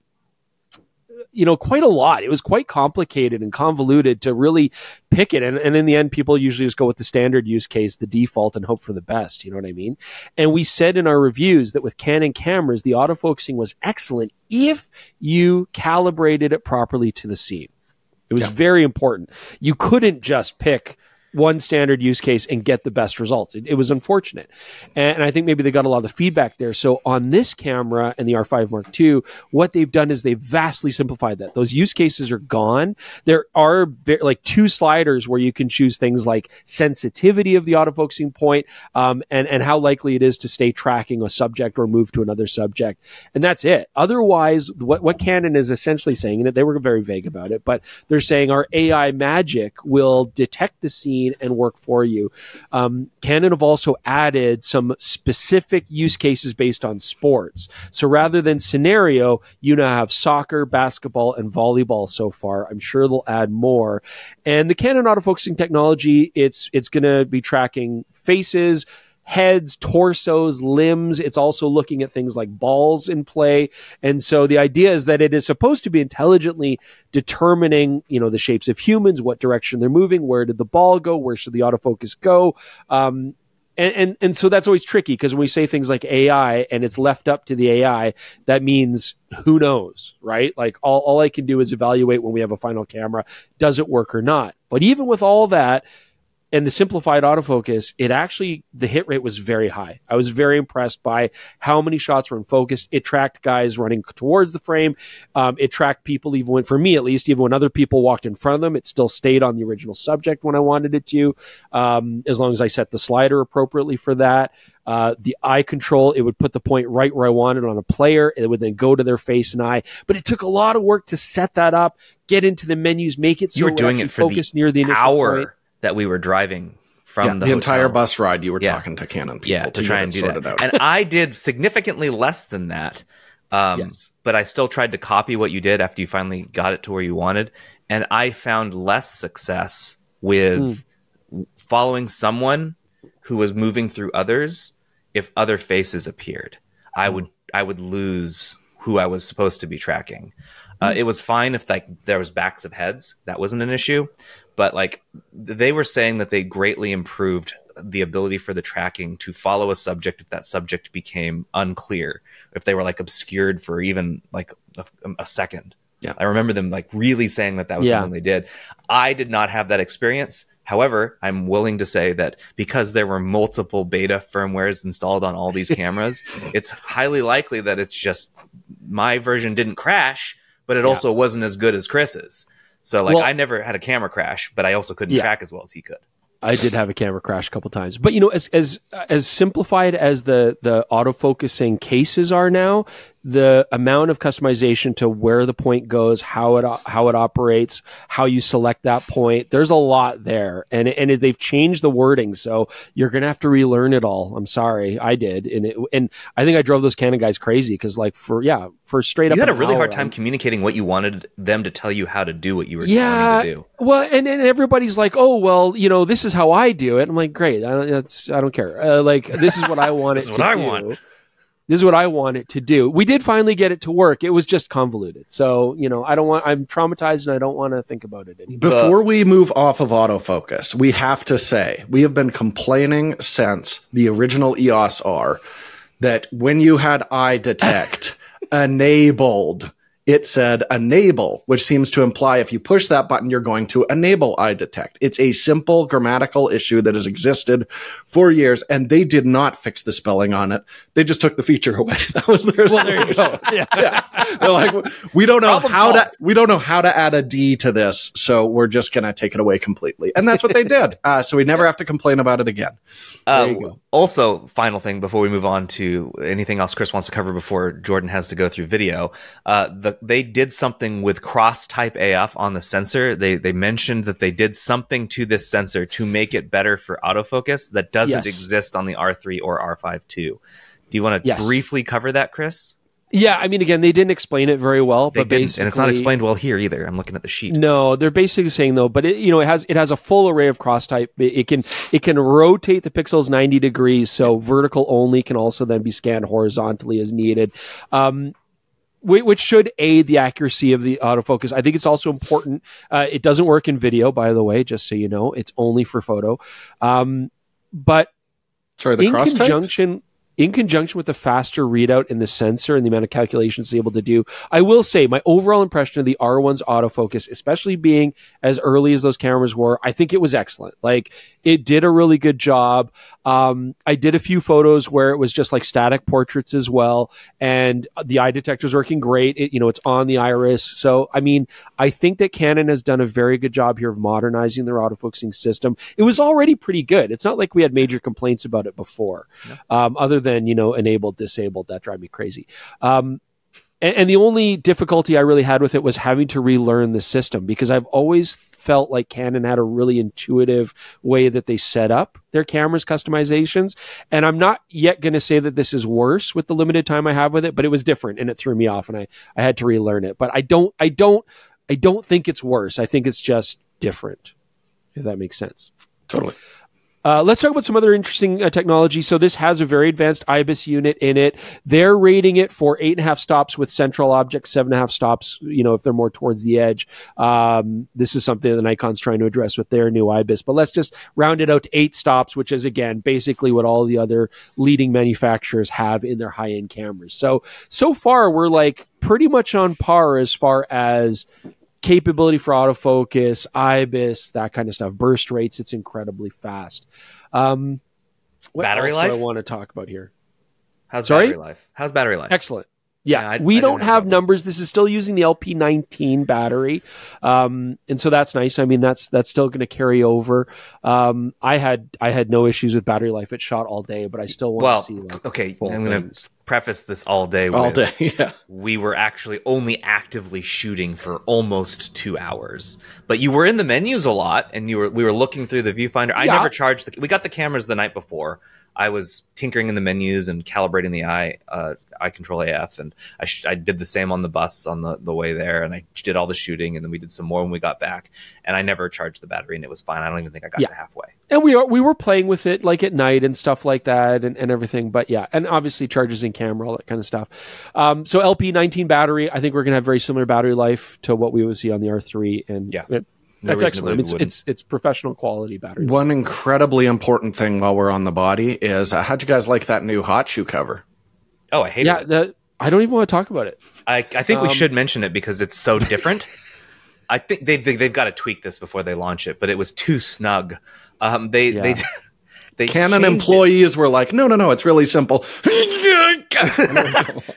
quite a lot. It was quite complicated and convoluted to really pick it. And in the end, people usually just go with the standard use case, the default, and hope for the best. You know what I mean? And we said in our reviews that with Canon cameras, the autofocusing was excellent if you calibrated it properly to the scene. It was very important. You couldn't just pick one standard use case and get the best results. It was unfortunate. And I think maybe they got a lot of the feedback there. So on this camera and the R5 Mark II, what they've done is they've vastly simplified that. Those use cases are gone. There are like 2 sliders where you can choose things like sensitivity of the autofocusing point, and how likely it is to stay tracking a subject or move to another subject. And that's it. Otherwise, what Canon is essentially saying, and they were very vague about it, but they're saying our AI magic will detect the scene and work for you. Canon have also added some specific use cases based on sports. So rather than scenario, you now have soccer, basketball, and volleyball so far. I'm sure they'll add more. And the Canon autofocusing technology, it's going to be tracking faces, heads, torsos, limbs. It's also looking at things like balls in play. And so the idea is that it is supposed to be intelligently determining, the shapes of humans, what direction they're moving, where did the ball go, where should the autofocus go. And so that's always tricky, because when we say things like AI and it's left up to the AI, that means who knows, right? Like all I can do is evaluate when we have a final camera, does it work or not? But even with all that, and the simplified autofocus, the hit rate was very high. I was very impressed by how many shots were in focus. It tracked guys running towards the frame. It tracked people, for me at least, even when other people walked in front of them, it still stayed on the original subject when I wanted it to, as long as I set the slider appropriately for that. The eye control, it would put the point right where I wanted on a player. It would then go to their face and eye. But it took a lot of work to set that up, get into the menus, make it so you were doing it for focus near the initial hour point. That we were driving from the entire bus ride. You were talking to Canon people to try and do that. And I did significantly less than that. But I still tried to copy what you did after you finally got it to where you wanted. And I found less success with following someone who was moving through others. If other faces appeared, I would lose who I was supposed to be tracking. It was fine if there was backs of heads. That wasn't an issue. But they were saying that they greatly improved the ability for the tracking to follow a subject if that subject became unclear, if they were obscured for even a second. Yeah, I remember them really saying that was something they did. I did not have that experience. However, I'm willing to say that because there were multiple beta firmwares installed on all these cameras, it's highly likely that it's just my version didn't crash, but it also wasn't as good as Chris's. So I never had a camera crash, but I also couldn't track as well as he could. I did have a camera crash a couple times, but as simplified as the autofocusing cases are now, the amount of customization to where the point goes, how it operates, how you select that point, there's a lot there, and they've changed the wording, so you're gonna have to relearn it all. I'm sorry, I did, and I think I drove those Canon guys crazy because for straight up, you had a really hard time communicating what you wanted them to tell you how to do what you were wanting to do. Well, and everybody's like, oh well, this is how I do it. I'm like, great, I don't care. This is what I want. This is what I want. This is what I want it to do. We did finally get it to work. It was just convoluted. So, I'm traumatized and I don't want to think about it anymore. Before we move off of autofocus, we have to say, we have been complaining since the original EOS R that when you had eye detect enabled, it said enable, which seems to imply if you push that button, you're going to enable eye detect. It's a simple grammatical issue that has existed for years, and they did not fix the spelling on it. They just took the feature away. That was their there you go. Yeah. They're like, we don't know how to add a D to this, so we're just going to take it away completely. And that's what they did. So we never have to complain about it again. There you go. Also, final thing before we move on to anything else Chris wants to cover before Jordan has to go through video, they did something with cross-type AF on the sensor. They mentioned that they did something to this sensor to make it better for autofocus that doesn't exist on the R3 or R5 II. Do you want to briefly cover that, Chris? Yeah, I mean, again, they didn't explain it very well, but basically, and it's not explained well here either. I'm looking at the sheet. No, they're basically saying though, but it has a full array of cross type. It can rotate the pixels 90 degrees, so vertical only can also then be scanned horizontally as needed. which should aid the accuracy of the autofocus. I think it's also important. It doesn't work in video, by the way, just so you know. It's only for photo. But sorry, the cross type? In conjunction with the faster readout in the sensor and the amount of calculations it's able to do, I will say my overall impression of the R1's autofocus, especially being as early as those cameras were, I think it was excellent. Like, it did a really good job. I did a few photos where it was just like static portraits as well, and the eye detector is working great. It's on the iris. So, I mean, I think that Canon has done a very good job here of modernizing their autofocusing system. It was already pretty good. It's not like we had major complaints about it before, other than, enabled, disabled. That drive me crazy. And the only difficulty I really had with it was having to relearn the system, because I've always felt like Canon had a really intuitive way that they set up their cameras customizations. And I'm not yet going to say that this is worse with the limited time I have with it, but it was different and it threw me off, and I had to relearn it. But I don't think it's worse. I think it's just different, if that makes sense. Totally. Let's talk about some other interesting technology. So this has a very advanced IBIS unit in it. They're rating it for 8.5 stops with central objects, 7.5 stops, if they're more towards the edge. This is something that Nikon's trying to address with their new IBIS. But let's just round it out to 8 stops, which is, again, basically what all the other leading manufacturers have in their high-end cameras. So far, we're like pretty much on par as far as capability for autofocus, IBIS, that kind of stuff. Burst rates, it's incredibly fast. What battery else life? Do I want to talk about here? How's battery life? Excellent. Yeah, we don't have numbers. This is still using the LP19 battery, and so that's nice. I mean, that's still going to carry over. I had no issues with battery life. It shot all day, but I still want to see full I'm going to preface this all day. Yeah. We were actually only actively shooting for almost 2 hours, but you were in the menus a lot, and we were looking through the viewfinder. I never charged we got the cameras the night before. I was tinkering in the menus and calibrating the eye control AF, and I did the same on the bus on the way there, and I did all the shooting, and then we did some more when we got back, and I never charged the battery, and it was fine. I don't even think I got to halfway. And we were playing with it like at night and stuff like that, and everything. But yeah, and obviously charges in camera, all that kind of stuff. So LP19 battery, I think we're going to have very similar battery life to what we would see on the R3, and that's excellent. It's professional quality battery. One incredibly important thing while we're on the body is how'd you guys like that new hot shoe cover? Oh, I hate it. I don't even want to talk about it. I think we should mention it because it's so different. I think they've got to tweak this before they launch it, but it was too snug. They Canon employees were like, no, it's really simple.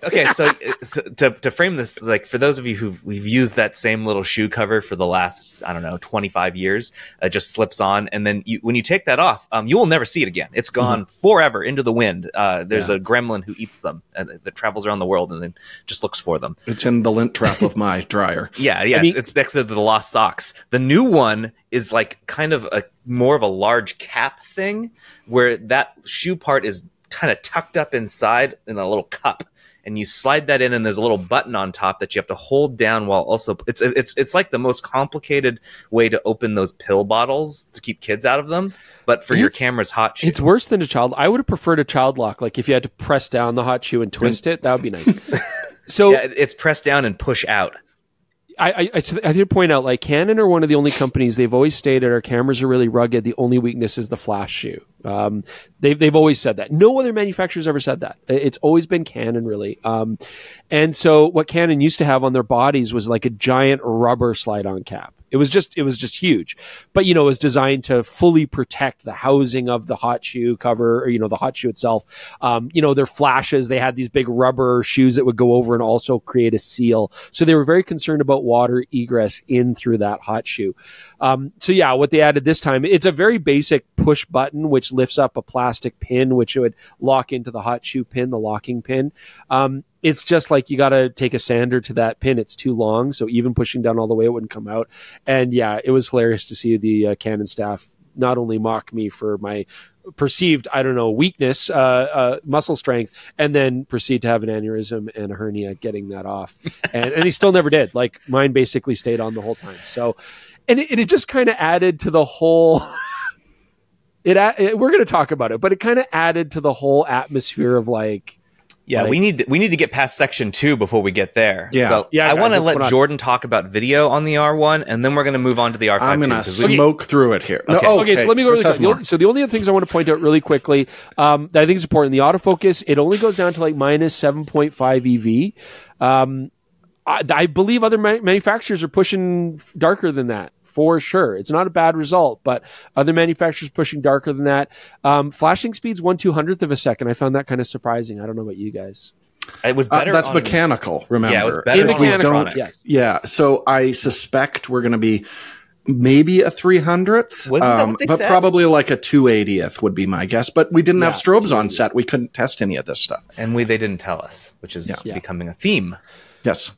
Okay, so to frame this, like, for those of you we've used that same little shoe cover for the last, 25 years, it just slips on, and then when you take that off, you will never see it again. It's gone forever into the wind. There's a gremlin who eats them that travels around the world and then just looks for them. It's in the lint trap of my dryer. Yeah, it's next to the lost socks. The new one is like kind of more of a large cap thing where that shoe part is kind of tucked up inside in a little cup, and you slide that in, and there's a little button on top that you have to hold down while also it's like the most complicated way to open those pill bottles to keep kids out of them, but for your camera's hot shoe. It's worse than a child. I would have preferred a child lock, like if you had to press down the hot shoe and twist it, that would be nice. So yeah, it's press down and push out. I did point out, like, Canon are one of the only companies, they've always stated our cameras are really rugged. The only weakness is the flash shoe. They've always said that. No other manufacturer's ever said that. It's always been Canon, really. And so what Canon used to have on their bodies was like a giant rubber slide-on cap. It was just huge, but it was designed to fully protect the housing of the hot shoe cover, or the hot shoe itself. Their flashes, they had these big rubber shoes that would go over and also create a seal. So they were very concerned about water egress in through that hot shoe. So yeah, what they added this time, it's a very basic push button which lifts up a plastic pin which would lock into the hot shoe pin, the locking pin. It's just like you got to take a sander to that pin. It's too long, so even pushing down all the way, it wouldn't come out. And yeah, it was hilarious to see the Canon staff not only mock me for my perceived, weakness, muscle strength, and then proceed to have an aneurysm and a hernia getting that off. And he still never did. Like, mine basically stayed on the whole time. So, and it just kind of added to the whole... we're going to talk about it, but it kind of added to the whole atmosphere of, like, Yeah, Like, we need to get past section 2 before we get there. Yeah. So Yeah, I guys, want to let's let Jordan talk about video on the R1, and then we're going to move on to the R5 I'm going to II. smoke through it here. No, Okay, so let me go Chris really has quick. more. So the only other things I want to point out really quickly that I think is important, the autofocus, it only goes down to like minus 7.5 EV. I believe other manufacturers are pushing darker than that. For sure. It's not a bad result, but other manufacturers pushing darker than that. Flashing speed's 1/200th of a second. I found that kind of surprising. I don't know about you guys. It was better. That's mechanical, remember. Yeah, it was better on mechanical, yes. Yeah, so I suspect we're going to be maybe a 300th, Wasn't that what they but said? probably like a 280th would be my guess. But we didn't have Yeah, strobes on set. We couldn't test any of this stuff. And they didn't tell us, which is becoming a theme. Yes.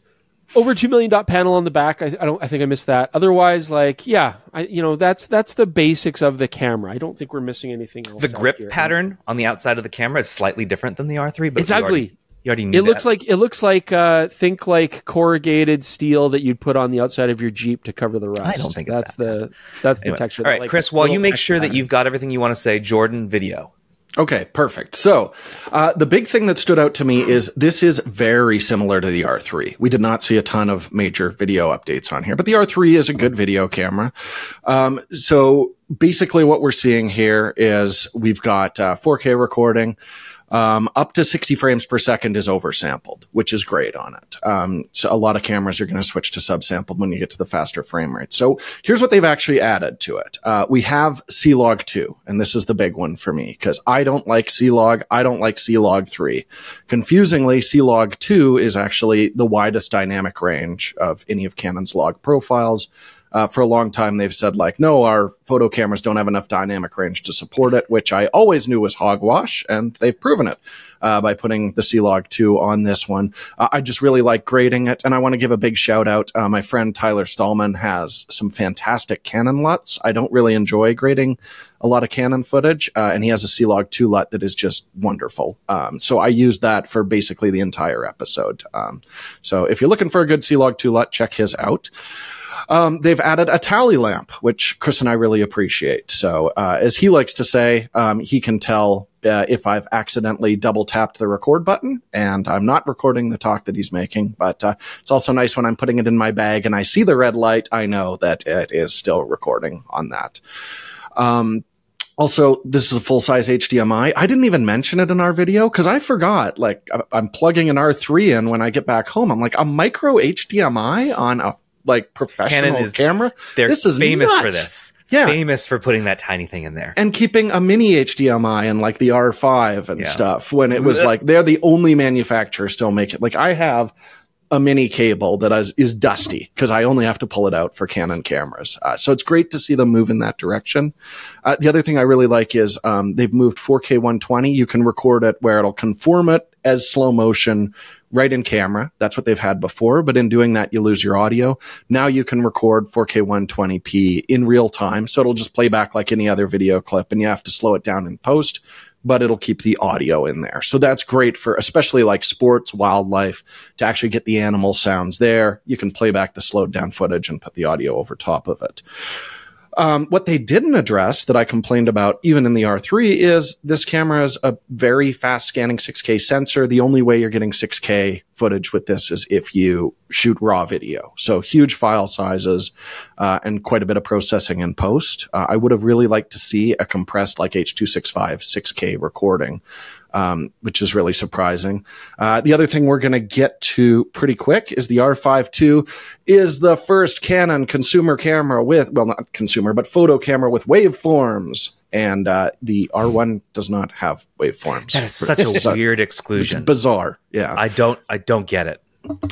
Over 2 million dot panel on the back. I think I missed that. Otherwise, like, that's the basics of the camera. I don't think we're missing anything else. The grip pattern on the outside of the camera is slightly different than the R3, but It's ugly. You already knew It looks like think like corrugated steel that you'd put on the outside of your Jeep to cover the rust. I don't think it's that's the texture. All right, like, Chris, while you make sure that you've got everything you want to say, Jordan, video. Okay, perfect. So the big thing that stood out to me is this is very similar to the R3. We did not see a ton of major video updates on here, but the R3 is a good video camera. So basically what we're seeing here is we've got 4K recording. Up to 60 frames per second is oversampled, which is great on it. So a lot of cameras are going to switch to subsampled when you get to the faster frame rate. So here's what they've actually added to it. We have C-Log 2, and this is the big one for me because I don't like C-Log. I don't like C-Log 3. Confusingly, C-Log 2 is actually the widest dynamic range of any of Canon's log profiles. For a long time, they've said, like, no, our photo cameras don't have enough dynamic range to support it, which I always knew was hogwash, and they've proven it by putting the C-Log 2 on this one. I just really like grading it, and I want to give a big shout out. My friend Tyler Stallman has some fantastic Canon LUTs. I don't really enjoy grading a lot of Canon footage, and he has a C-Log 2 LUT that is just wonderful. So I used that for basically the entire episode. So if you're looking for a good C-Log 2 LUT, check his out. They've added a tally lamp, which Chris and I really appreciate. So, as he likes to say, he can tell if I've accidentally double tapped the record button, and I'm not recording the talk that he's making. But it's also nice when I'm putting it in my bag and I see the red light, I know that it is still recording on that. Also, this is a full-size HDMI. I didn't even mention it in our video because I forgot. Like, I'm plugging an R3 in when I get back home. I'm like, a micro HDMI on a professional camera. They're this is famous nuts. for this. Yeah. Famous for putting that tiny thing in there. And keeping a mini HDMI in like the R5 and stuff when it was like, they're the only manufacturer still making. Like, I have a mini cable that is dusty because I only have to pull it out for Canon cameras. So it's great to see them move in that direction. The other thing I really like is they've moved 4K 120. You can record it where it'll conform it as slow motion right in camera. That's what they've had before. But in doing that, you lose your audio. Now you can record 4K 120p in real time. So it'll just play back like any other video clip, and you have to slow it down in post, but it'll keep the audio in there. So that's great for especially like sports, wildlife, to actually get the animal sounds there. You can play back the slowed down footage and put the audio over top of it. What they didn't address that I complained about even in the R3 is this camera is a very fast scanning 6K sensor. The only way you're getting 6K footage with this is if you shoot raw video. So huge file sizes and quite a bit of processing in post. I would have really liked to see a compressed like H.265 6K recording, which is really surprising. The other thing we're going to get to pretty quick is the R5 II is the first Canon consumer camera with, well, not consumer, but photo camera with waveforms. And the R1 does not have waveforms. That is such a weird exclusion. It's bizarre. Yeah. I don't get it.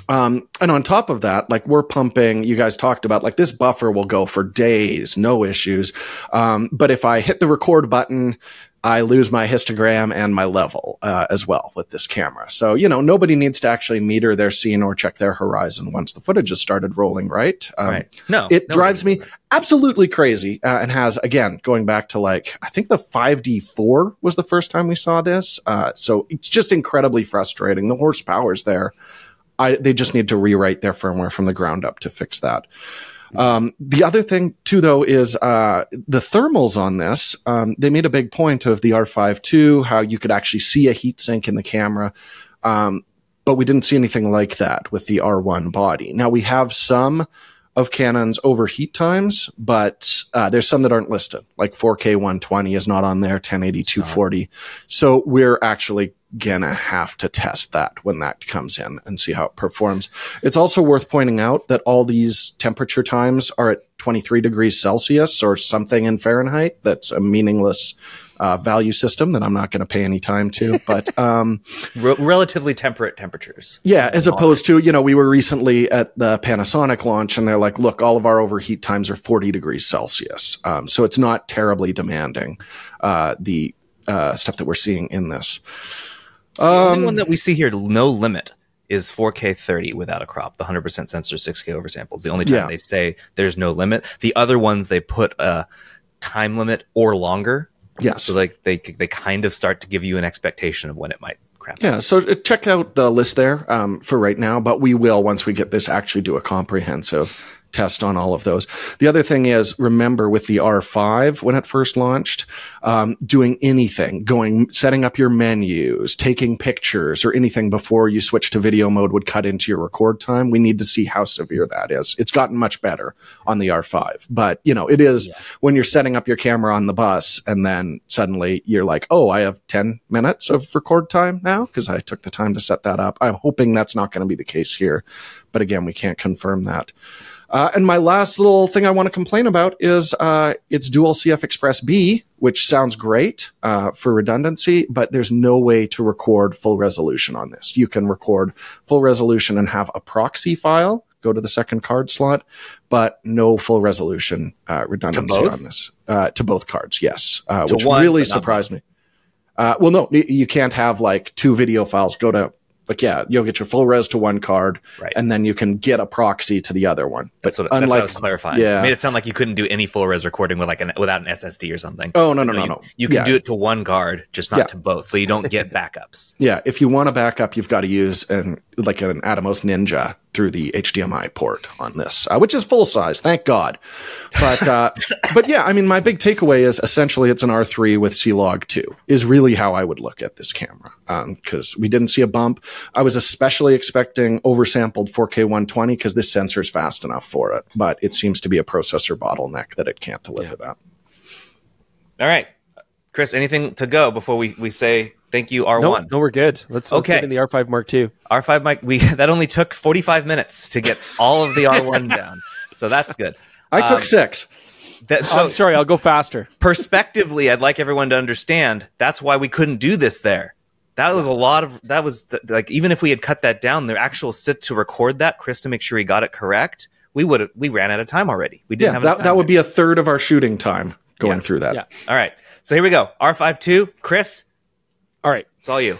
And on top of that, like, we're pumping, you guys talked about, like, this buffer will go for days, no issues. But if I hit the record button, I lose my histogram and my level as well with this camera. So, you know, nobody needs to actually meter their scene or check their horizon once the footage has started rolling, right? Right. No, it drives me absolutely crazy and has, again, going back to like, I think the 5D4 was the first time we saw this. So it's just incredibly frustrating. The horsepower's there. They just need to rewrite their firmware from the ground up to fix that. The other thing too, though, is the thermals on this. They made a big point of the R5 II, how you could actually see a heat sink in the camera. But we didn't see anything like that with the R1 body. Now, we have some of Canon's overheat times, but there's some that aren't listed, like 4K 120 is not on there, 1080 240. So we're actually gonna have to test that when that comes in and see how it performs. It's also worth pointing out that all these temperature times are at 23 degrees Celsius or something in Fahrenheit. That's a meaningless value system that I'm not going to pay any time to, but relatively temperate temperatures. Yeah, as opposed to, you know, we were recently at the Panasonic launch and they're like, look, all of our overheat times are 40 degrees Celsius. So it's not terribly demanding, the stuff that we're seeing in this. The only one that we see here, no limit, is 4K 30 without a crop, the 100% sensor 6K oversamples. The only time they say there's no limit. The other ones, they put a time limit or longer. Yes. So like they kind of start to give you an expectation of when it might crap. Yeah, so check out the list there for right now, but we will, once we get this, actually do a comprehensive test on all of those. The other thing is, remember with the R5, when it first launched, doing anything, setting up your menus, taking pictures or anything before you switch to video mode would cut into your record time. We need to see how severe that is. It's gotten much better on the R5, but you know, it is when you're setting up your camera on the bus and then suddenly you're like, oh, I have 10 minutes of record time now because I took the time to set that up. I'm hoping that's not going to be the case here, but again, we can't confirm that. And my last little thing I want to complain about is it's dual CF Express B, which sounds great for redundancy, but there's no way to record full resolution on this. You can record full resolution and have a proxy file, go to the second card slot, but no full resolution redundancy on this. To both cards, yes, which really surprised me. Well, no, you can't have like two video files go to... Like, yeah, you'll get your full res to one card, and then you can get a proxy to the other one. But that's what I was clarifying. Yeah. It made it sound like you couldn't do any full res recording with without an SSD or something. Oh, no. You can do it to one card, just not to both, so you don't get backups. Yeah, if you want a backup, you've got to use an Atomos Ninja through the HDMI port on this, which is full size, thank God. But yeah, I mean, my big takeaway is essentially it's an R3 with C-Log 2 is really how I would look at this camera, because we didn't see a bump. I was especially expecting oversampled 4K 120 because this sensor is fast enough for it, but it seems to be a processor bottleneck that it can't deliver that. All right, Chris, anything to go before we say thank you, R1? No, we're good. Let's get in the R5 Mark II. R5 Mark, that only took 45 minutes to get all of the R1 down, so that's good. I took 6. I'm sorry, I'll go faster. Perspectively, I'd like everyone to understand that's why we couldn't do this there. That was like, even if we had cut that down, the actual sit to record that, Chris, to make sure he got it correct, we ran out of time already. We didn't have enough time. That would be a third of our shooting time going through that. Yeah. All right. So here we go. R5 II. Chris. All right. It's all you.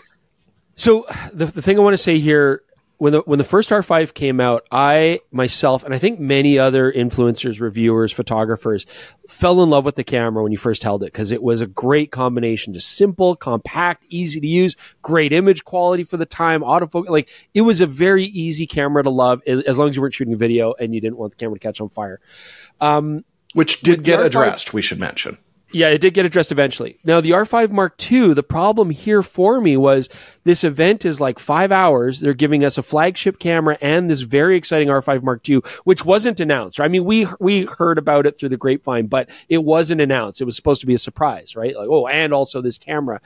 So the thing I want to say here, when the first R5 came out, I myself, and I think many other influencers, reviewers, photographers, fell in love with the camera when you first held it because it was a great combination, just simple, compact, easy to use, great image quality for the time, autofocus. Like, it was a very easy camera to love as long as you weren't shooting a video and you didn't want the camera to catch on fire. Which did get addressed, we should mention. Yeah, it did get addressed eventually. Now, the R5 Mark II, the problem here for me was this event is like 5 hours. They're giving us a flagship camera and this very exciting R5 Mark II, which wasn't announced. I mean, we heard about it through the grapevine, but it wasn't announced. It was supposed to be a surprise, right? Like, oh, and also this camera.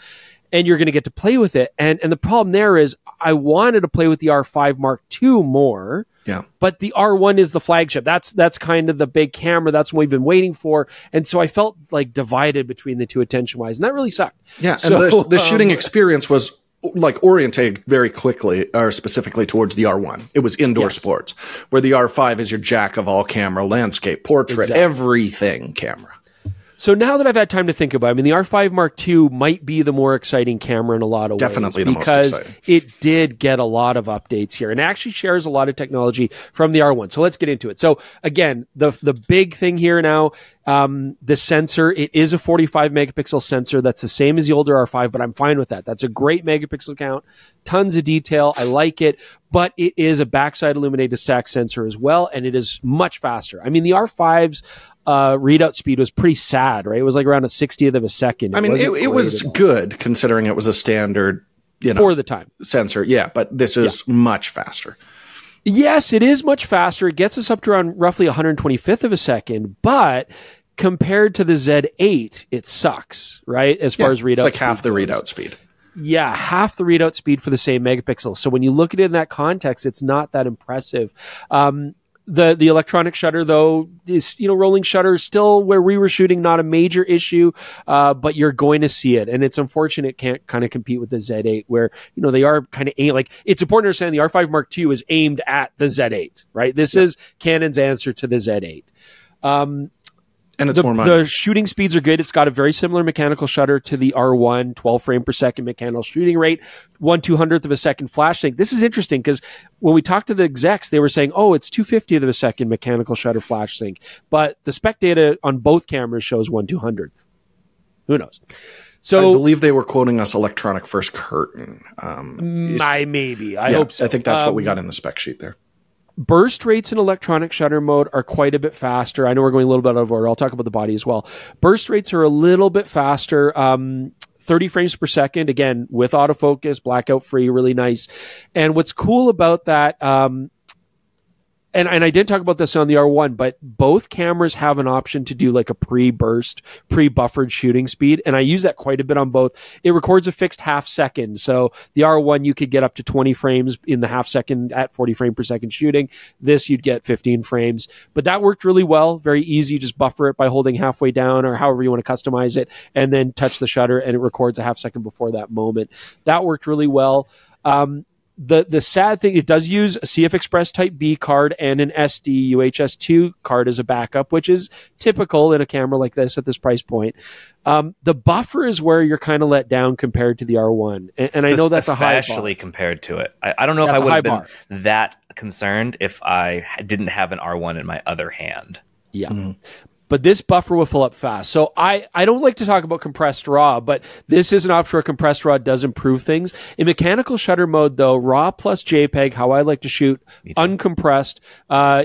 And you're going to get to play with it. And the problem there is I wanted to play with the R5 Mark II more. Yeah. But the R1 is the flagship. That's kind of the big camera. That's what we've been waiting for. And so I felt like divided between the two attention-wise. And that really sucked. Yeah. So, and the shooting experience was like oriented very quickly or specifically towards the R1. It was indoor sports, where the R5 is your jack of all camera, landscape, portrait, everything camera. So now that I've had time to think about it, I mean, the R5 Mark II might be the more exciting camera in a lot of ways. Definitely the most exciting. Because it did get a lot of updates here and actually shares a lot of technology from the R1. So let's get into it. So again, the big thing here now, the sensor, it is a 45 megapixel sensor. That's the same as the older R5, but I'm fine with that. That's a great megapixel count, tons of detail. I like it, but it is a backside illuminated stack sensor as well, and it is much faster. I mean, the R5's readout speed was pretty sad, right? It was like around a 60th of a second. I mean, it was good considering it was a standard for the time. Sensor. Yeah, but this is much faster. Yes, it is much faster. It gets us up to around roughly 125th of a second, but compared to the Z8, it sucks, right? As far as readout, it's like half the readout speed. Yeah, half the readout speed for the same megapixel. So when you look at it in that context, it's not that impressive. The electronic shutter, though, is, rolling shutter is still where we were shooting, not a major issue, but you're going to see it. And it's unfortunate it can't kind of compete with the Z8, where, they are kind of like, it's important to understand the R5 Mark II is aimed at the Z8, right? This is Canon's answer to the Z8. And it's more money. The shooting speeds are good. It's got a very similar mechanical shutter to the R1, 12 frame per second mechanical shooting rate, 1/200th of a second flash sync. This is interesting because when we talked to the execs, they were saying, oh, it's 2/50th of a second mechanical shutter flash sync. But the spec data on both cameras shows 1/200th. Who knows? So I believe they were quoting us electronic first curtain. Maybe. I hope so. I think that's what we got in the spec sheet there. Burst rates in electronic shutter mode are quite a bit faster. I know we're going a little bit out of order. I'll talk about the body as well. Burst rates are a little bit faster. 30 frames per second, again, with autofocus, blackout free, really nice. And what's cool about that, and I didn't talk about this on the R1, but both cameras have an option to do like a pre-burst, pre-buffered shooting speed. And I use that quite a bit on both. It records a fixed half second. So the R1, you could get up to 20 frames in the half second at 40 frame per second shooting. This, you'd get 15 frames. But that worked really well. Very easy. Just buffer it by holding halfway down or however you want to customize it, and then touch the shutter and it records a half second before that moment. That worked really well. The sad thing, it does use a CF Express Type B card and an SD UHS-2 card as a backup, which is typical in a camera like this at this price point. The buffer is where you're kind of let down compared to the R1. And I know that's a high bar. Especially compared to it. I don't know if I would have been that concerned if I didn't have an R1 in my other hand. Yeah. Mm-hmm. But this buffer will fill up fast. So I don't like to talk about compressed RAW, but this is an option where compressed RAW does improve things. In mechanical shutter mode, though, RAW plus JPEG, how I like to shoot, uncompressed,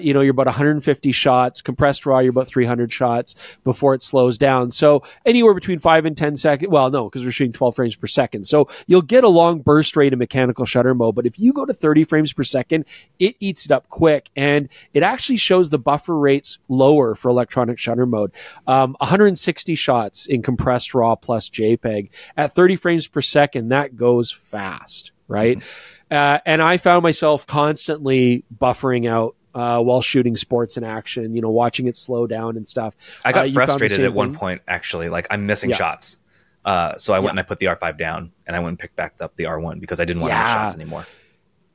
you're about 150 shots. Compressed RAW, you're about 300 shots before it slows down. So anywhere between 5 and 10 seconds. Well, no, because we're shooting 12 frames per second. So you'll get a long burst rate in mechanical shutter mode. But if you go to 30 frames per second, it eats it up quick. And it actually shows the buffer rates lower for electronic shutter mode. 160 shots in compressed RAW plus JPEG at 30 frames per second. That goes fast, right? Mm-hmm. And I found myself constantly buffering out while shooting sports in action, watching it slow down and stuff. I got frustrated at one point, actually. Like, I'm missing shots. So I went and I put the R5 down and I went and picked back up the R1 because I didn't want to miss shots anymore.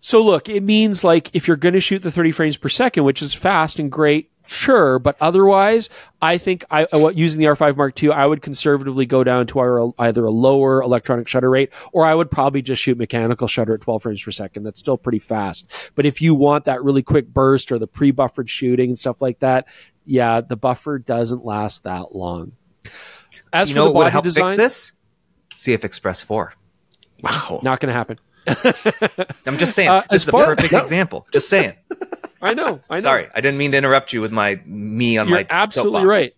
So look, it means like if you're going to shoot the 30 frames per second, which is fast and great, sure, but otherwise, I think using the R5 Mark II, I would conservatively go down to either a lower electronic shutter rate, or I would probably just shoot mechanical shutter at 12 frames per second. That's still pretty fast. But if you want that really quick burst or the pre-buffered shooting and stuff like that, yeah, the buffer doesn't last that long. As for the body help design, fix this? CF Express 4. Wow, not going to happen. I'm just saying. This is the perfect example. Just saying. I know. Sorry, I didn't mean to interrupt you with my You're absolutely right.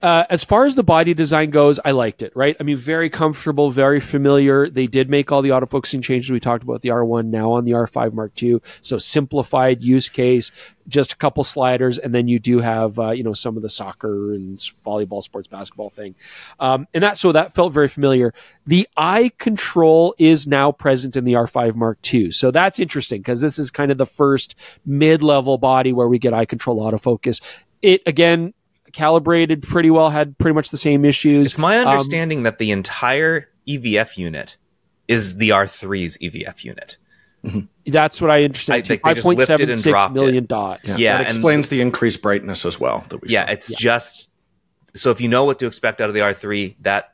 As far as the body design goes, I liked it, right? I mean, very comfortable, very familiar. They did make all the autofocusing changes we talked about the R1 now on the R5 Mark II. So simplified use case, just a couple sliders, and then you do have, some of the soccer and volleyball, sports basketball thing. And that felt very familiar. The eye control is now present in the R5 Mark II. So that's interesting because this is kind of the first mid-level body where we get eye control autofocus. It, again, calibrated pretty well, had pretty much the same issues. It's my understanding that the entire EVF unit is the R3's EVF unit. Mm-hmm. That's what I understand. 5.76 million dots. Yeah, that explains the increased brightness as well that we saw. It's just so if you know what to expect out of the R3, that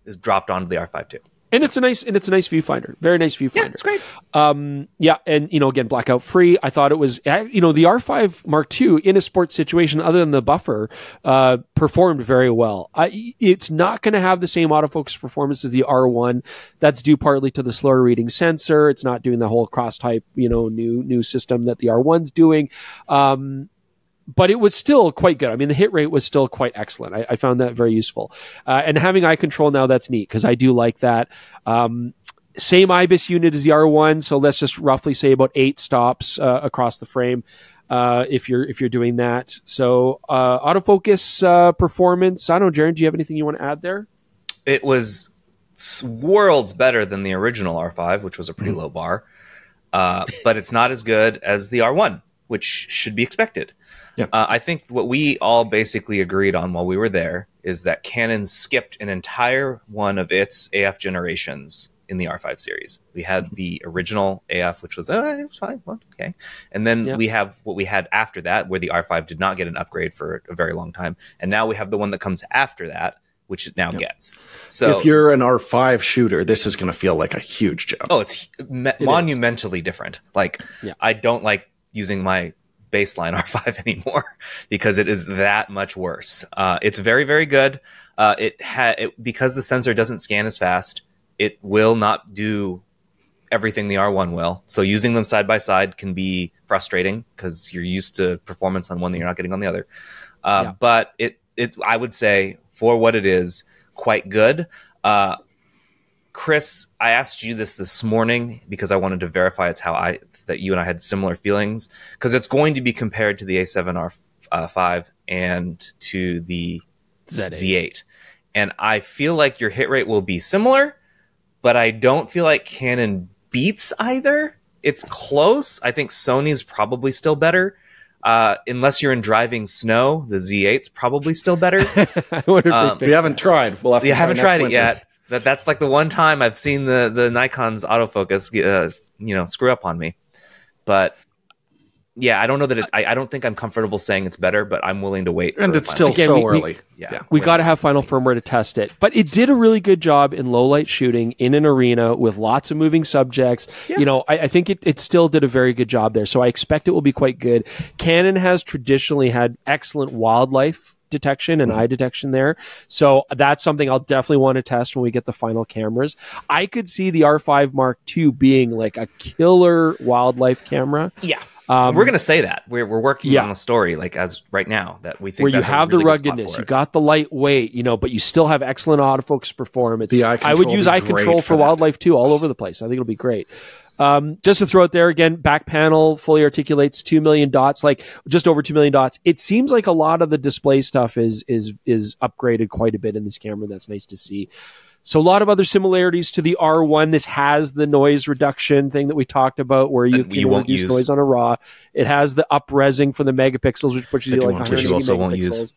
is dropped onto the R5 too. And it's a nice viewfinder. Very nice viewfinder. Yeah, it's great. And again, blackout free. I thought it was, the R5 Mark II in a sports situation, other than the buffer, performed very well. It's not going to have the same autofocus performance as the R1. That's due partly to the slower reading sensor. It's not doing the whole cross type, new system that the R1's doing. But it was still quite good. I mean, the hit rate was still quite excellent. I found that very useful. And having eye control now, that's neat because I do like that. Same IBIS unit as the R1, so let's just roughly say about 8 stops across the frame if you're doing that. So autofocus performance, I don't know, Jaron, do you have anything you want to add there? It was worlds better than the original R5, which was a pretty low bar, but it's not as good as the R1, which should be expected. Yeah. I think what we all basically agreed on while we were there is that Canon skipped an entire one of its AF generations in the R5 series. We had the original AF, which was it's fine, well, okay, and then we have what we had after that, where the R5 did not get an upgrade for a very long time, and now we have the one that comes after that, which it now gets. So if you're an R5 shooter, this is going to feel like a huge jump. Oh, it's monumentally different. Like I don't like using my baseline R5 anymore because it is that much worse. It's very, very good. Because the sensor doesn't scan as fast, it will not do everything the R1 will. So using them side by side can be frustrating because you're used to performance on one that you're not getting on the other. But I would say for what it is, quite good. Chris, I asked you this morning because I wanted to verify that you and I had similar feelings, because it's going to be compared to the A7R5 and to the Z8. And I feel like your hit rate will be similar, but I don't feel like Canon beats either. It's close. I think Sony's probably still better. Unless you're in driving snow, the Z8's probably still better. We haven't tried. We'll have to. You haven't tried it yet. That's like the one time I've seen the Nikon's autofocus, screw up on me. But yeah, I don't know that I don't think I'm comfortable saying it's better, but I'm willing to wait. And it's still so early. We got to have final firmware to test it. But it did a really good job in low light shooting in an arena with lots of moving subjects. Yeah. I think it still did a very good job there. So I expect it will be quite good. Canon has traditionally had excellent wildlife detection and eye detection there. So that's something I'll definitely want to test when we get the final cameras. I could see the R5 Mark II being like a killer wildlife camera. Yeah. We're going to say that. We're working on the story like as right now that we think where that's you have really the ruggedness, you got the lightweight, but you still have excellent autofocus performance. I would use eye control for wildlife too all over the place. I think it'll be great. Just to throw it there again, back panel fully articulates 2 million dots, like just over 2 million dots. It seems like a lot of the display stuff is upgraded quite a bit in this camera. That's nice to see. So a lot of other similarities to the R1. This has the noise reduction thing that we talked about, where you can reduce noise on a RAW. It has the up-resing for the megapixels, which pushes you like 180 megapixels. Won't use.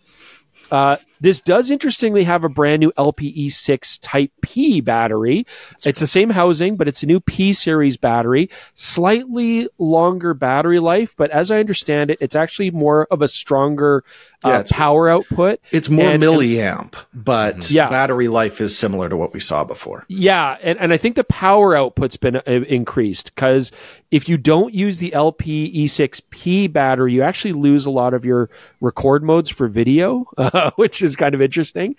This does interestingly have a brand new LPE6 Type P battery. It's the same housing, but it's a new P series battery. Slightly longer battery life, but as I understand it, it's actually more of a stronger power output. It's more milliamp, but battery life is similar to what we saw before. Yeah, and I think the power output's been increased, because if you don't use the LPE6P battery, you actually lose a lot of your record modes for video, which is kind of interesting.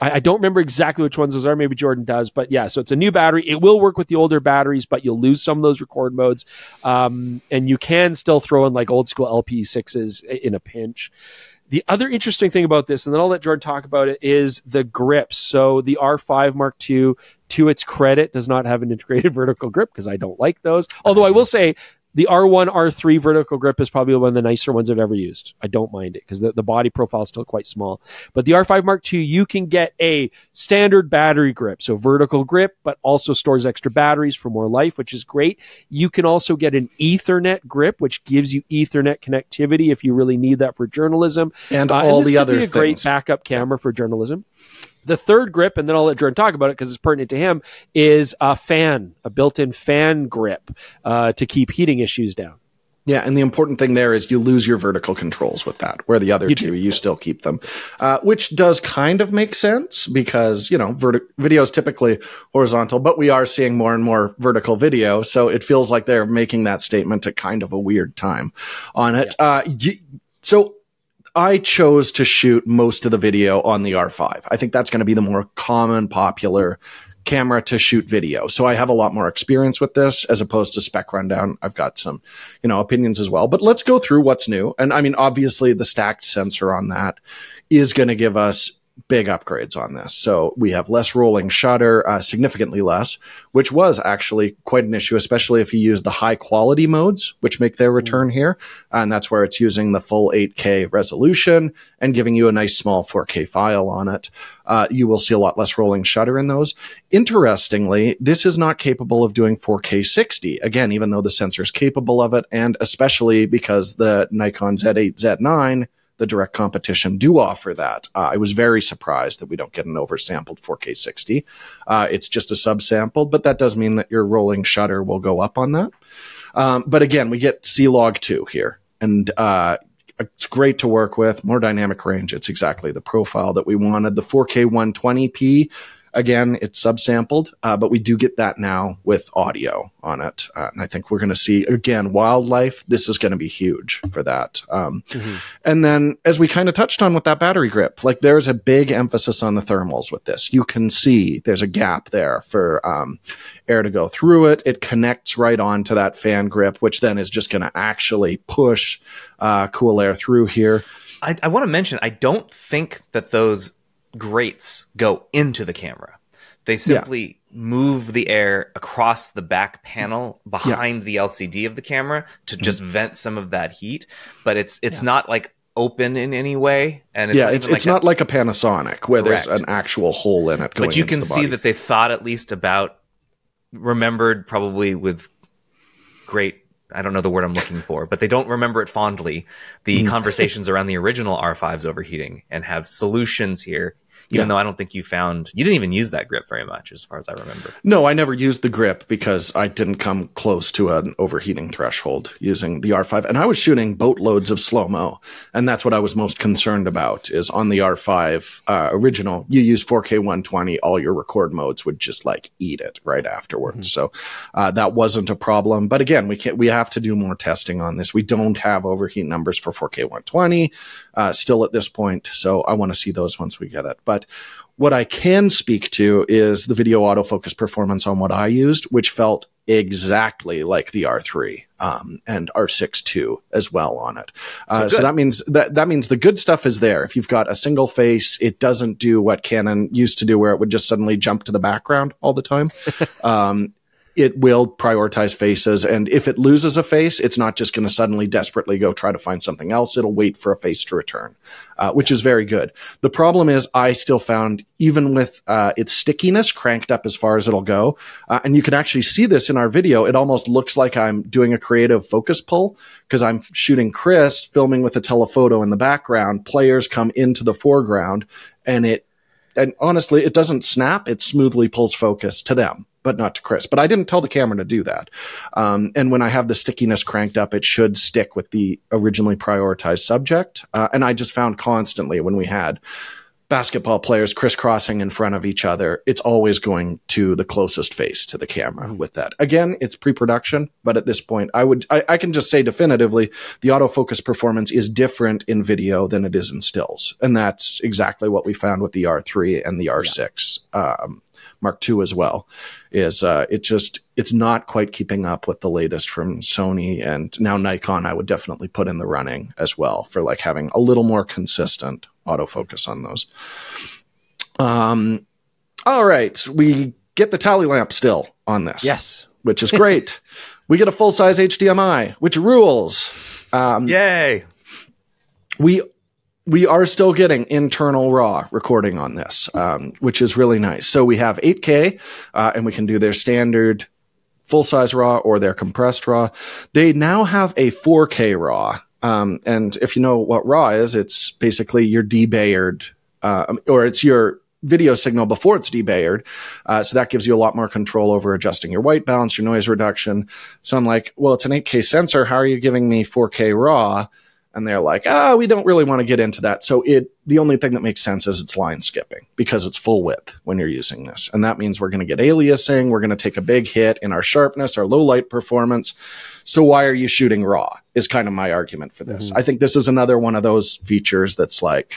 I don't remember exactly which ones those are. Maybe Jordan does. But yeah, so it's a new battery. It will work with the older batteries, but you'll lose some of those record modes. And you can still throw in like old school LPE6s in a pinch. The other interesting thing about this, and then I'll let Jordan talk about it, is the grips. So the R5 Mark II, to its credit, does not have an integrated vertical grip, because I don't like those. Although I will say, the R1, R3 vertical grip is probably one of the nicer ones I've ever used. I don't mind it because the body profile is still quite small. But the R5 Mark II, you can get a standard battery grip. So vertical grip, but also stores extra batteries for more life, which is great. You can also get an Ethernet grip, which gives you Ethernet connectivity if you really need that for journalism. And all the other things. This could be a great backup camera for journalism. The third grip, and then I'll let Jordan talk about it because it's pertinent to him, is a built-in fan grip to keep heating issues down. Yeah, and the important thing there is you lose your vertical controls with that, where the other two, you still keep them, which does kind of make sense because, video is typically horizontal, but we are seeing more and more vertical video, so it feels like they're making that statement at kind of a weird time on it. So I chose to shoot most of the video on the R5. I think that's going to be the more common, popular camera to shoot video. So I have a lot more experience with this as opposed to spec rundown. I've got some, opinions as well. But let's go through what's new. And I mean, obviously the stacked sensor on that is going to give us big upgrades on this. So we have less rolling shutter, significantly less, which was actually quite an issue, especially if you use the high quality modes, which make their return here. And that's where it's using the full 8K resolution and giving you a nice small 4K file on it. You will see a lot less rolling shutter in those. Interestingly, this is not capable of doing 4K 60. Again, even though the sensor is capable of it, and especially because the Nikon Z8, Z9, the direct competition, do offer that. I was very surprised that we don't get an oversampled 4K 60. It's just a subsampled, but that does mean that your rolling shutter will go up on that. But again, we get C-Log 2 here, and it's great to work with, more dynamic range. It's exactly the profile that we wanted. The 4K 120p, again, it's subsampled, but we do get that now with audio on it. And I think we're going to see, again, wildlife. This is going to be huge for that. And then, as we kind of touched on with that battery grip, like there's a big emphasis on the thermals with this. You can see there's a gap there for air to go through it. It connects right onto that fan grip, which then is just going to actually push cool air through here. I want to mention, I don't think that those grates go into the camera. They simply move the air across the back panel behind the LCD of the camera to just vent some of that heat. But it's not like open in any way. And it's not like a Panasonic where there's an actual hole in it going. But you can see that they thought at least about, remembered probably with great, I don't know the word I'm looking for, but they don't remember it fondly, the conversations around the original R5's overheating, and have solutions here. Even though I don't think you didn't even use that grip very much, as far as I remember. No, I never used the grip because I didn't come close to an overheating threshold using the R5. And I was shooting boatloads of slow-mo. And that's what I was most concerned about, is on the R5 original, you use 4K 120, all your record modes would just like eat it right afterwards. So that wasn't a problem. But again, we have to do more testing on this. We don't have overheat numbers for 4K 120 still at this point. So I want to see those once we get it. But what I can speak to is the video autofocus performance on what I used, which felt exactly like the R3 and R6 II as well on it. So that means the good stuff is there. If you've got a single face, it doesn't do what Canon used to do, where it would just suddenly jump to the background all the time. It will prioritize faces, and if it loses a face, it's not just going to suddenly desperately go try to find something else. It'll wait for a face to return, which is very good. The problem is I still found, even with its stickiness cranked up as far as it'll go, and you can actually see this in our video, it almost looks like I'm doing a creative focus pull, because I'm shooting Chris filming with a telephoto in the background. Players come into the foreground, and honestly, it doesn't snap. It smoothly pulls focus to them, but not to Chris. But I didn't tell the camera to do that. And when I have the stickiness cranked up, it should stick with the originally prioritized subject. And I just found constantly when we had basketball players crisscrossing in front of each other, it's always going to the closest face to the camera with that. Again, it's pre-production, but at this point, I can just say definitively, the autofocus performance is different in video than it is in stills. And that's exactly what we found with the R3 and the R6. Mark II as well, is it's not quite keeping up with the latest from Sony, and now Nikon I would definitely put in the running as well for like having a little more consistent autofocus on those. All right, we get the tally lamp still on this. Yes. Which is great. We get a full-size HDMI, which rules. Yay! We are still getting internal RAW recording on this, which is really nice. So we have 8K, and we can do their standard full-size RAW or their compressed RAW. They now have a 4K RAW. And if you know what RAW is, it's basically your debayered, or it's your video signal before it's debayered. So that gives you a lot more control over adjusting your white balance, your noise reduction. So I'm like, well, it's an 8K sensor. How are you giving me 4K RAW? And they're like, we don't really want to get into that. So the only thing that makes sense is it's line skipping, because it's full width when you're using this. And that means we're going to get aliasing. We're going to take a big hit in our sharpness, our low light performance. So why are you shooting RAW is kind of my argument for this. I think this is another one of those features that's like,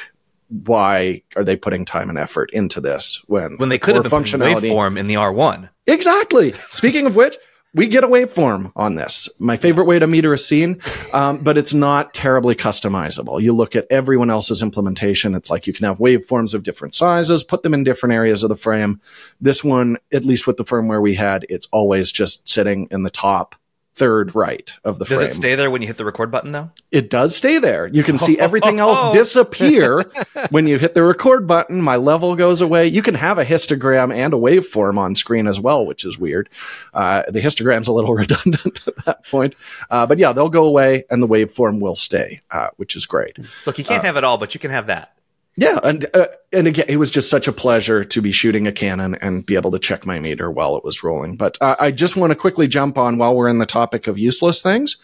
why are they putting time and effort into this when they could have put waveform in the R1? Exactly. Speaking of which, we get a waveform on this. My favorite way to meter a scene, but it's not terribly customizable. You look at everyone else's implementation. It's like you can have waveforms of different sizes, put them in different areas of the frame. This one, at least with the firmware we had, it's always just sitting in the top third right of the frame. Does it stay there when you hit the record button, though? It does stay there. You can see everything else disappear when you hit the record button. My level goes away. You can have a histogram and a waveform on screen as well, which is weird. The histogram's a little redundant at that point. But yeah, they'll go away and the waveform will stay, which is great. Look, you can't have it all, but you can have that. Yeah, and again, it was just such a pleasure to be shooting a Canon and be able to check my meter while it was rolling. But I just want to quickly jump on while we're in the topic of useless things.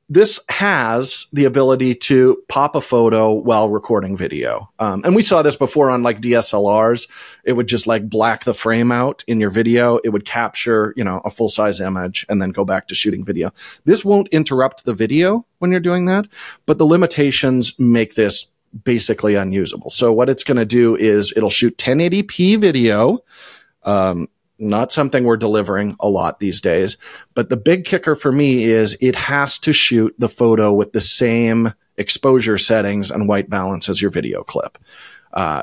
This has the ability to pop a photo while recording video. And we saw this before on like DSLRs. It would just like black the frame out in your video. It would capture, you know, a full size image and then go back to shooting video. This won't interrupt the video when you're doing that, but the limitations make this basically unusable. So what it's going to do is it'll shoot 1080p video, not something we're delivering a lot these days. But the big kicker for me is it has to shoot the photo with the same exposure settings and white balance as your video clip.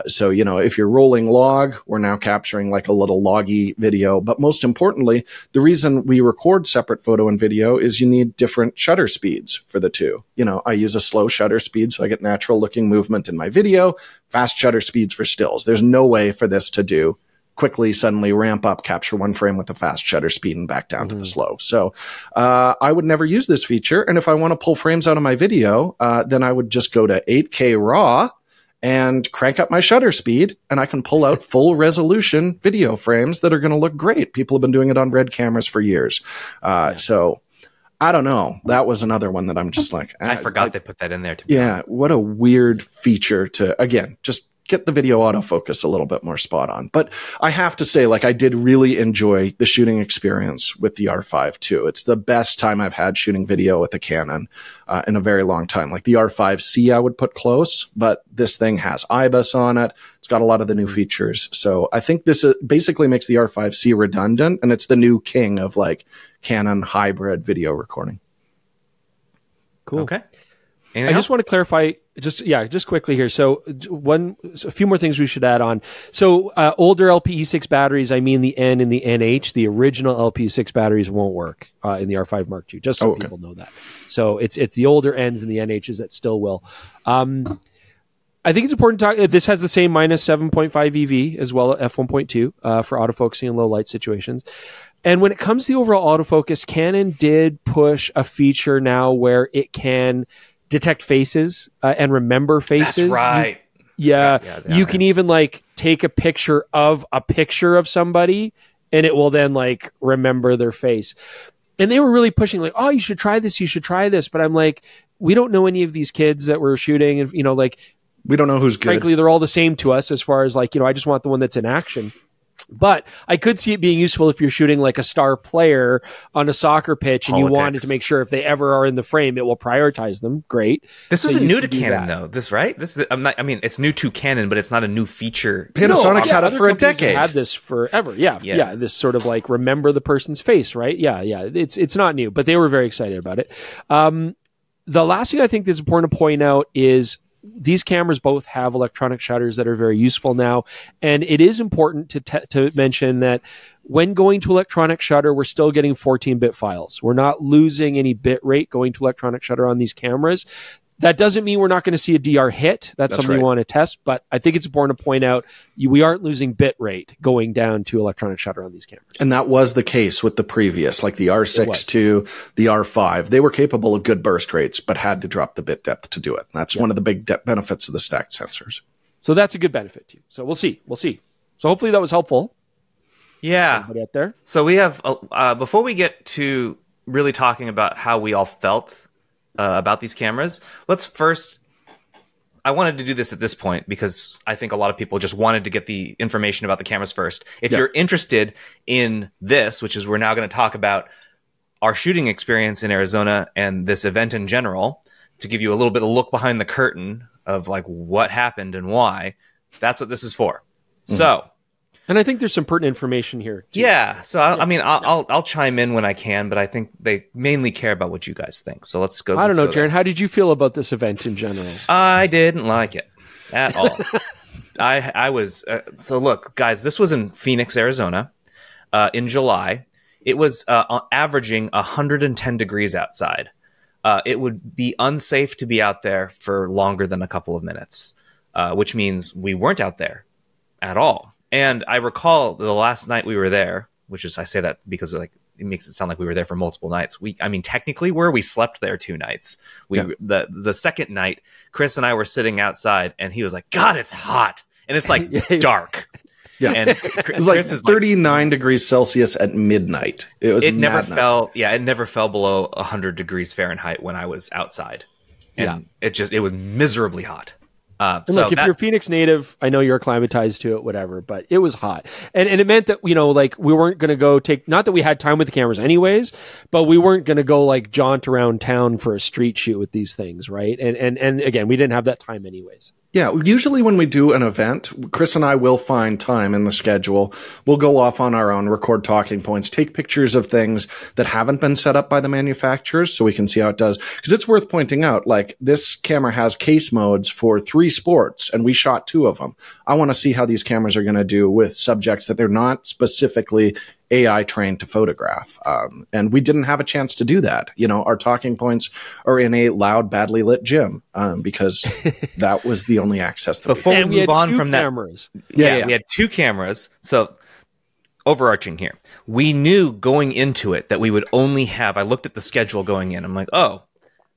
So, you know, if you're rolling log, we're now capturing like a little loggy video. But most importantly, the reason we record separate photo and video is you need different shutter speeds for the two. You know, I use a slow shutter speed so I get natural looking movement in my video, fast shutter speeds for stills. There's no way for this to do quickly, suddenly ramp up, capture one frame with a fast shutter speed and back down to the slow. So I would never use this feature. And if I want to pull frames out of my video, then I would just go to 8K RAW and crank up my shutter speed, and I can pull out full resolution video frames that are going to look great. People have been doing it on Red cameras for years. So I don't know. That was another one that I'm just like, I forgot they put that in there. To be honest. What a weird feature to, again, just get the video autofocus a little bit more spot on. But I have to say, like, I did really enjoy the shooting experience with the R5 II. It's the best time I've had shooting video with a Canon in a very long time. Like the R5C I would put close, but this thing has IBIS on it. It's got a lot of the new features. So I think this basically makes the R5C redundant, and it's the new king of like Canon hybrid video recording. Cool. Okay. I just want to clarify, just quickly here. So a few more things we should add on. So older LPE6 batteries, I mean the N and the NH, the original LPE6 batteries won't work in the R5 Mark II, just so people know that. So it's the older Ns and the NHs that still will. I think it's important to talk, this has the same minus 7.5 EV as well at f1.2 for autofocusing in low light situations. And when it comes to the overall autofocus, Canon did push a feature now where it can detect faces and remember faces. That's right. You can even like take a picture of somebody and it will then like remember their face. And they were really pushing like, oh, you should try this. But I'm like, we don't know any of these kids that we're shooting. And, you know, like, we don't know who's good. Frankly, they're all the same to us as far as like, you know, I just want the one that's in action. But I could see it being useful if you're shooting like a star player on a soccer pitch and you wanted to make sure if they ever are in the frame, it will prioritize them. Great. This isn't new to Canon, though. This, right? This is, I mean, it's new to Canon, but it's not a new feature. Panasonic's had it for a decade. Had this forever. Yeah. This sort of like remember the person's face, right? Yeah. It's not new, but they were very excited about it. The last thing I think that's important to point out is these cameras both have electronic shutters that are very useful now. And it is important to mention that when going to electronic shutter, we're still getting 14-bit files. We're not losing any bit rate going to electronic shutter on these cameras. That doesn't mean we're not going to see a DR hit. That's something we want to test. But I think it's important to point out we aren't losing bit rate going down to electronic shutter on these cameras. And that was the case with the previous, like the R6 II, the R5. They were capable of good burst rates, but had to drop the bit depth to do it. That's one of the big benefits of the stacked sensors. So that's a good benefit too. So we'll see. So hopefully that was helpful. Yeah. Everybody out there? So we have, before we get to really talking about how we all felt about these cameras, let's first, I wanted to do this at this point because I think a lot of people just wanted to get the information about the cameras first. If you're interested in this, which is we're now going to talk about our shooting experience in Arizona and this event in general, to give you a little bit of look behind the curtain of like what happened and why, that's what this is for. So And I think there's some pertinent information here, too. Yeah. So I'll chime in when I can, but I think they mainly care about what you guys think. So let's go. I don't know, Jaron. How did you feel about this event in general? I didn't like it at all. I was so look, guys. This was in Phoenix, Arizona, in July. It was averaging 110 degrees outside. It would be unsafe to be out there for longer than a couple of minutes, which means we weren't out there at all. And I recall the last night we were there, which is, I say that because like it makes it sound like we were there for multiple nights. Technically we slept there 2 nights. The second night, Chris and I were sitting outside and he was like, God, it's hot. And it's like dark. Yeah. And it was like 39 degrees Celsius at midnight. It never fell below 100 degrees Fahrenheit when I was outside. And it was miserably hot. Look, if you're a Phoenix native, I know you're acclimatized to it, whatever, but it was hot. And it meant that, we weren't going to go not that we had time with the cameras anyways, but we weren't going to go like jaunt around town for a street shoot with these things, right? And again, we didn't have that time anyways. Yeah, usually when we do an event, Chris and I will find time in the schedule. We'll go off on our own, record talking points, take pictures of things that haven't been set up by the manufacturers so we can see how it does. Because it's worth pointing out, like, this camera has case modes for 3 sports, and we shot 2 of them. I want to see how these cameras are going to do with subjects that they're not specifically AI trained to photograph. And we didn't have a chance to do that. Our talking points are in a loud, badly lit gym because that was the only access that Before we move on from cameras. We had 2 cameras. So overarching here, we knew going into it that we would only have, I looked at the schedule going in. I'm like, oh,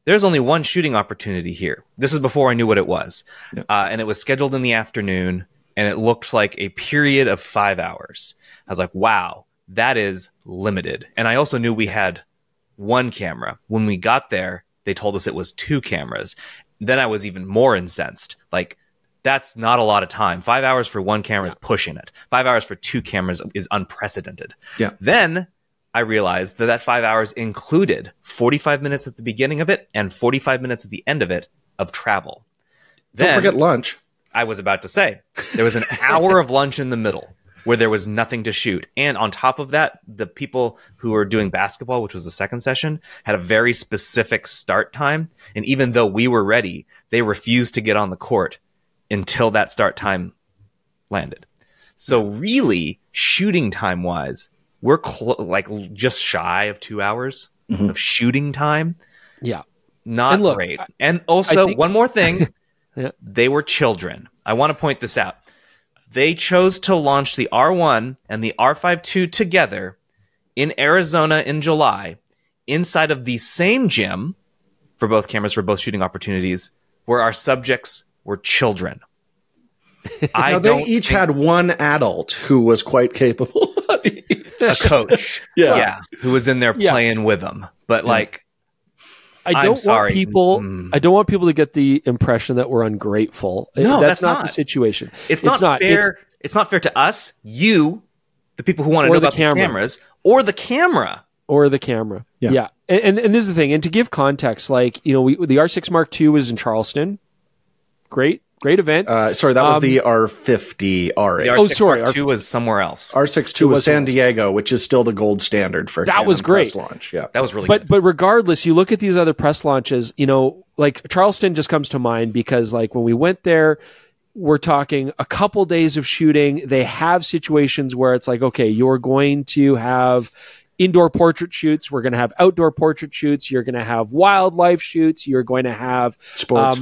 there's only 1 shooting opportunity here. This is before I knew what it was. Yep. And it was scheduled in the afternoon and it looked like a period of 5 hours. I was like, wow. That is limited. And I also knew we had 1 camera. When we got there, they told us it was 2 cameras. Then I was even more incensed. Like, that's not a lot of time. 5 hours for 1 camera is pushing it. 5 hours for 2 cameras is unprecedented. Yeah. Then I realized that 5 hours included 45 minutes at the beginning of it and 45 minutes at the end of it of travel. Don't forget lunch. I was about to say, there was an hour of lunch in the middle where there was nothing to shoot. And on top of that, the people who were doing basketball, which was the second session, had a very specific start time. And even though we were ready, they refused to get on the court until that start time landed. So really, shooting time-wise, we're just shy of 2 hours of shooting time. Yeah. Not great. And also, one more thing, they were children. I want to point this out. They chose to launch the R1 and the R5 II together in Arizona in July inside of the same gym for both cameras, for both shooting opportunities, where our subjects were children. They each had 1 adult who was quite capable. A coach. Who was in there playing with them. But I don't want people to get the impression that we're ungrateful. No, that's not the situation. It's not fair. It's not fair to us, you, the people who want to know about these cameras, or the camera. Yeah. And this is the thing. And to give context, the R6 Mark II was in Charleston. Great event. Sorry, that was the R50 R8. The R6 Mark II was somewhere else. R6 II was San Diego, which is still the gold standard for that was great press launch. Yeah, that was really good. But regardless, you look at these other press launches. Charleston just comes to mind because when we went there, we're talking a couple days of shooting. They have situations where it's like, okay, you're going to have indoor portrait shoots. We're going to have outdoor portrait shoots. You're going to have wildlife shoots. You're going to have sports.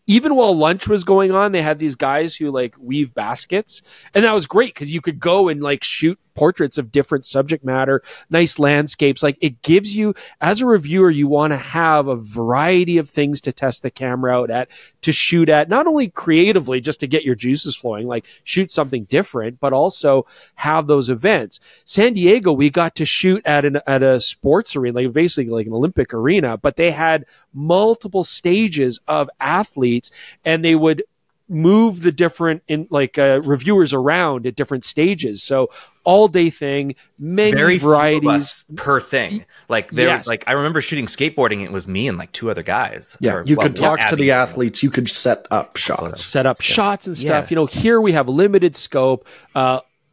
Even while lunch was going on, they had these guys who weave baskets. And that was great because you could go and shoot portraits of different subject matter, nice landscapes. It gives you, as a reviewer, you want to have a variety of things to test the camera out at, to shoot at, not only creatively just to get your juices flowing, shoot something different, but also have those events. San Diego, we got to shoot at a sports arena, basically an Olympic arena, but they had multiple stages of athletes and they would move the different reviewers around at different stages. So all day thing, many very varieties few of us per thing. I remember shooting skateboarding. It was me and 2 other guys. Yeah, you could talk to the athletes. You could set up shots, shots and stuff. Here we have limited scope.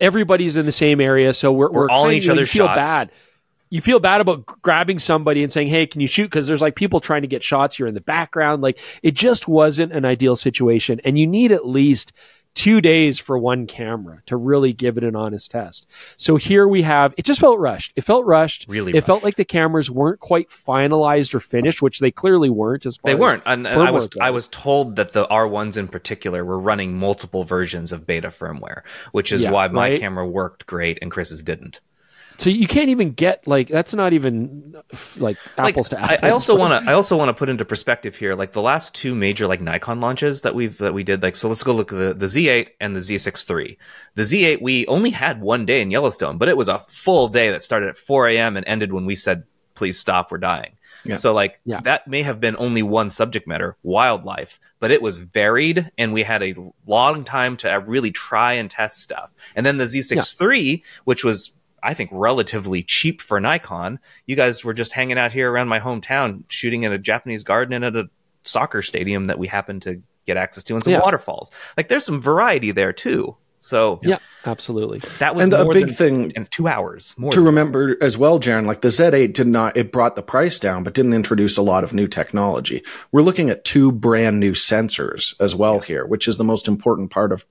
everybody's in the same area, so we're all in each other's feel shots. bad. You feel bad about grabbing somebody and saying, hey, can you shoot? Because there's like people trying to get shots. You're in the background. Like, it just wasn't an ideal situation. And you need at least 2 days for one camera to really give it an honest test. So here we have, it just felt rushed. It felt rushed. Really It felt like the cameras weren't quite finalized or finished, which they clearly weren't. As far They weren't. as And firmware I goes. was told that the R1s in particular were running multiple versions of beta firmware, which is why my right? camera worked great and Chris's didn't. So you can't even get like, that's not even like apples to apples. I also want to put into perspective here, like the last two major like Nikon launches that we did. Like, so let's go look at the Z8 and the Z6 III. The Z8 we only had 1 day in Yellowstone, but it was a full day that started at 4 a.m. and ended when we said, "Please stop, we're dying." Yeah. So like that may have been only one subject matter, wildlife, but it was varied, and we had a long time to really try and test stuff. And then the Z6 III, which was, I think, relatively cheap for Nikon. You guys were just hanging out here around my hometown, shooting in a Japanese garden and at a soccer stadium that we happened to get access to, and some waterfalls. Like, there's some variety there too. So yeah, absolutely. That was a big than, thing in 2 hours. More to remember as well, Jaron. Like the Z8 did not, it brought the price down, but didn't introduce a lot of new technology. We're looking at 2 brand new sensors as well here, which is the most important part of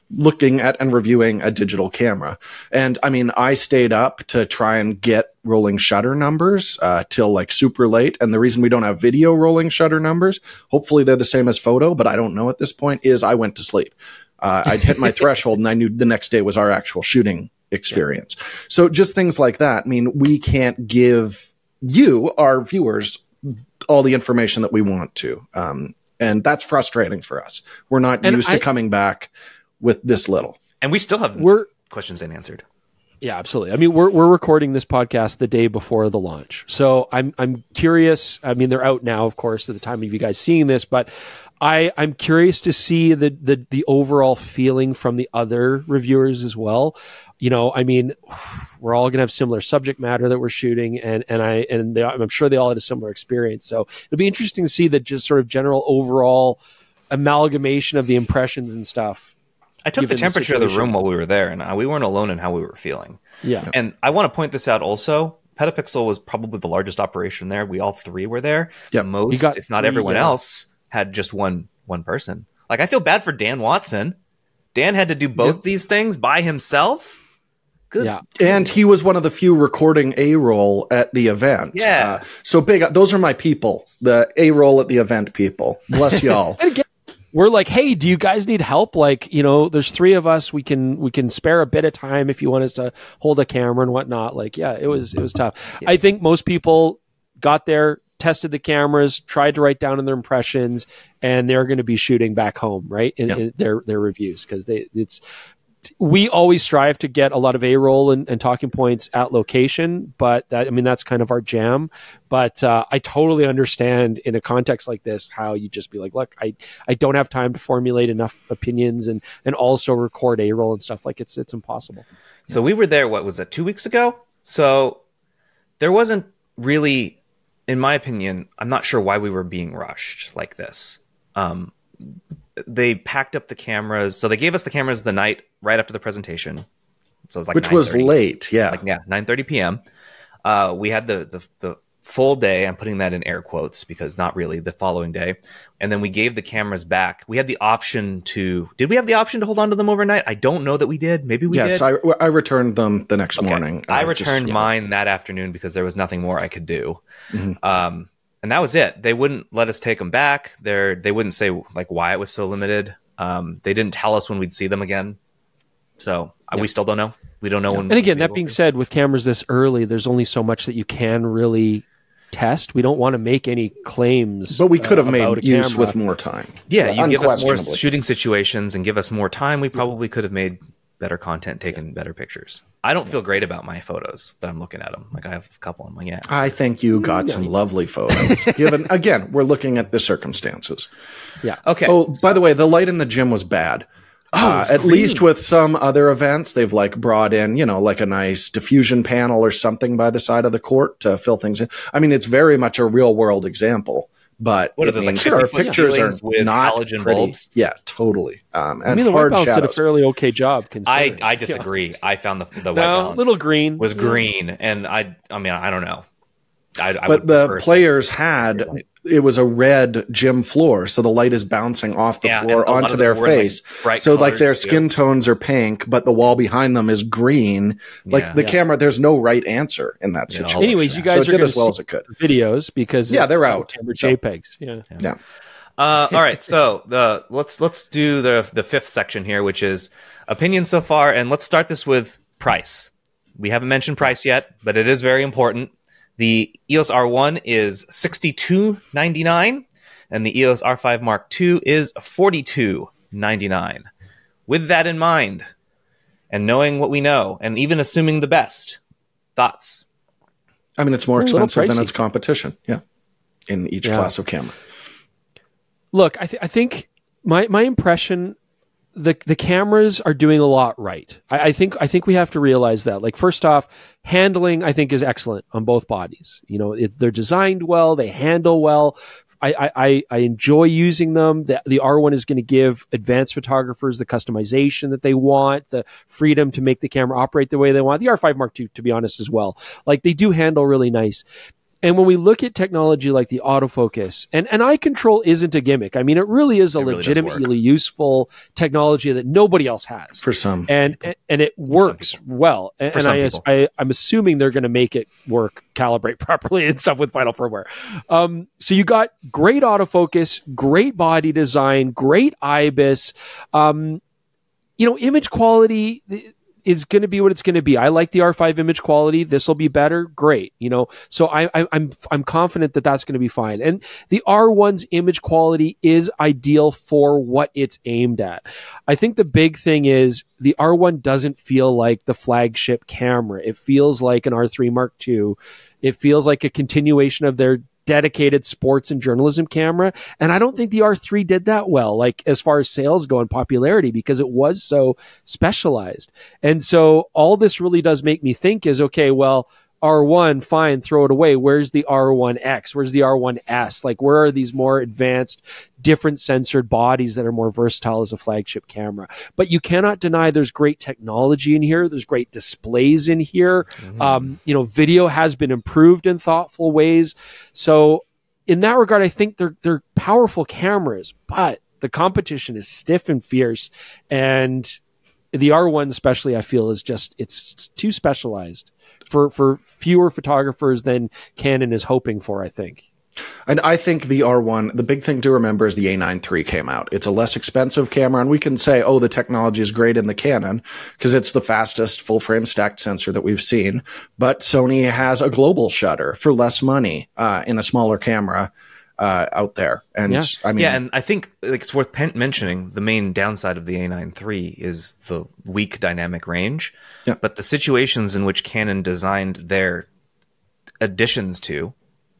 looking at and reviewing a digital camera. And I mean, I stayed up to try and get rolling shutter numbers till like super late. And the reason we don't have video rolling shutter numbers, hopefully they're the same as photo, but I don't know at this point, is I went to sleep. I'd hit my threshold and I knew the next day was our actual shooting experience. So just things like that. I mean, we can't give you, our viewers, all the information that we want to. And that's frustrating for us. We're not used to coming back with this little. And we still have questions unanswered. Yeah, absolutely. I mean, we're recording this podcast the day before the launch. So I'm curious. I mean, they're out now, of course, at the time of you guys seeing this, but I'm curious to see the overall feeling from the other reviewers as well. You know, I mean, we're all going to have similar subject matter that we're shooting, and I'm sure they all had a similar experience. So it'll be interesting to see the just sort of general overall amalgamation of the impressions and stuff. I took the temperature of the room while we were there, and we weren't alone in how we were feeling. Yeah. And I want to point this out also. PetaPixel was probably the largest operation there. We all 3 were there. Yeah. Most, if not everyone else, had just one person. Like, I feel bad for Dan Watson. Dan had to do both these things by himself. Good. Yeah. And he was one of the few recording A-roll at the event. Yeah. So big. Those are my people. The A-roll at the event people. Bless y'all. And again, we're like, hey, do you guys need help? Like, you know, there's 3 of us. We can spare a bit of time if you want us to hold a camera and whatnot. Like, yeah, it was tough. Yeah. I think most people got there, tested the cameras, tried to write down their impressions, and they're going to be shooting back home, right? In their reviews, because we always strive to get a lot of A-roll and talking points at location, but that's kind of our jam. But I totally understand in a context like this how you just be like, look, I don't have time to formulate enough opinions and also record A-roll and stuff. Like, it's impossible. So we were there, what was it, 2 weeks ago? So there wasn't really, in my opinion, I'm not sure why we were being rushed like this. They packed up the cameras. So they gave us the cameras the night right after the presentation. So it was like which was late. Yeah. 9:30 p.m. We had the full day. I'm putting that in air quotes because not really, the following day. And then we gave the cameras back. We had the option did we have the option to hold on to them overnight? I don't know that we did. Maybe we did. Yes, I returned them the next morning. I returned mine that afternoon because there was nothing more I could do. Mm-hmm. And that was it. They wouldn't let us take them back. They wouldn't say like why it was so limited. They didn't tell us when we'd see them again. So we still don't know. We don't know when. And again, that being said, with cameras this early, there's only so much that you can really test. We don't want to make any claims. But we could have made use with more time. Yeah, you give us more shooting situations and give us more time. We probably could have made better content, taken better pictures. I don't feel great about my photos that I'm looking at them. Like, I have a couple. I'm like, yeah. I think you got some lovely photos. Given, again, we're looking at the circumstances. Yeah. Okay. Oh, by the way, the light in the gym was bad. At least with some other events, they've like brought in, like a nice diffusion panel or something by the side of the court to fill things in. I mean, it's very much a real world example, but what are those, like our 50-foot pictures are with not halogen pretty bulbs? yet. totally. And I mean, the white hard balance did a shadows. fairly okay job. Considering. I disagree. I found the white No, balance little green was green, and I mean, I don't know. I But would the prefer players some had, light. it was a red gym floor, so the light is bouncing off the Yeah, floor and a lot onto of their them were, like, face. bright So like colors, their too. skin tones are pink, but the wall behind them is green. Like Yeah. the camera, there's no right answer in that Yeah. situation. Anyways, you so guys it are did going as to well see as it could. videos because Yeah, it's they're on out. camera So- JPEGs. Yeah. Yeah. All right, so let's do the fifth section here, which is opinions so far, and let's start this with price. We haven't mentioned price yet, but it is very important. The EOS R1 is $62.99, and the EOS R5 Mark II is $42.99. With that in mind, and knowing what we know, and even assuming the best, thoughts? I mean, it's more A little expensive than pricey. its competition. Yeah. In each class of camera. Look, I think my impression, the cameras are doing a lot right. I think we have to realize that. Like, first off, handling I think is excellent on both bodies. You know, they're designed well, they handle well. I enjoy using them. The R1 is going to give advanced photographers the customization that they want, the freedom to make the camera operate the way they want. The R5 Mark II, to be honest, as well. Like, they do handle really nice. And when we look at technology like the autofocus, and eye control isn't a gimmick. I mean, it really is a really does work. legitimately useful technology that nobody else has. For some. And it works well. And For some people. I'm assuming they're going to make it work, calibrate properly and stuff with final firmware. So you got great autofocus, great body design, great IBIS. Image quality is going to be what it's going to be. I like the R5 image quality. This will be better. Great. So I'm confident that that's going to be fine. And the R1's image quality is ideal for what it's aimed at. I think the big thing is the R1 doesn't feel like the flagship camera. It feels like an R3 Mark II. It feels like a continuation of their dedicated sports and journalism camera. And I don't think the R3 did that well, like as far as sales go and popularity, because it was so specialized. And so all this really does make me think is, okay, well, R1, fine, throw it away. Where's the R1X? Where's the R1S? Like, where are these more advanced, different censored bodies that are more versatile as a flagship camera? But you cannot deny there's great technology in here. There's great displays in here. Video has been improved in thoughtful ways. So in that regard, I think they're powerful cameras, but the competition is stiff and fierce. And the R1 especially, I feel, is it's too specialized for fewer photographers than Canon is hoping for, I think. And I think the R1, the big thing to remember is the A9 III came out. It's a less expensive camera, and we can say, oh, the technology is great in the Canon because it's the fastest full-frame stacked sensor that we've seen. But Sony has a global shutter for less money in a smaller camera out there. And Yeah. I mean, Yeah, and I think it's worth mentioning the main downside of the A9 III is the weak dynamic range. Yeah. But the situations in which Canon designed their additions to,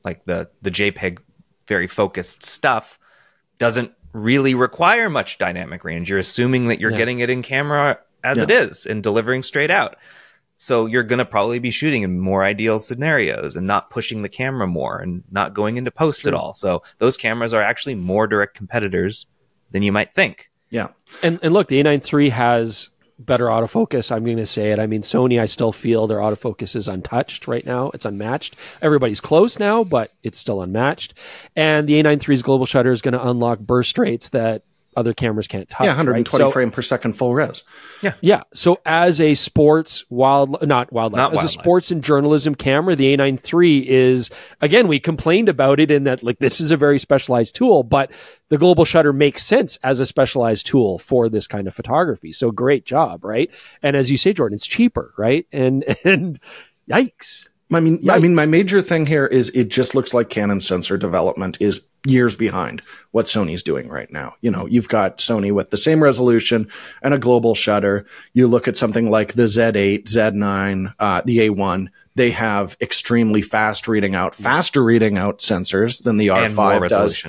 like the JPEG very focused stuff, doesn't really require much dynamic range. You're assuming that you're getting it in camera as it is and delivering straight out. So you're going to probably be shooting in more ideal scenarios and not pushing the camera more and not going into post at all. So those cameras are actually more direct competitors than you might think. yeah. And look, the A9 III has better autofocus. I'm going to say it. I mean, Sony, I still feel their autofocus is untouched right now. It's unmatched. Everybody's close now, but it's still unmatched. And the A9 III's global shutter is going to unlock burst rates that other cameras can't touch. Yeah, 120 right? frame per second full res. Yeah. So as a sports a sports and journalism camera, the A9 III is, again, we complained about it in that, like, this is a very specialized tool, but the global shutter makes sense as a specialized tool for this kind of photography. So great job, right? And as you say, Jordan, it's cheaper, right? And yikes. I mean, my major thing here is it just looks like Canon sensor development is years behind what Sony's doing right now. You've got Sony with the same resolution and a global shutter. You look at something like the Z8, Z9, the A1, they have extremely faster reading out sensors than the R5 does.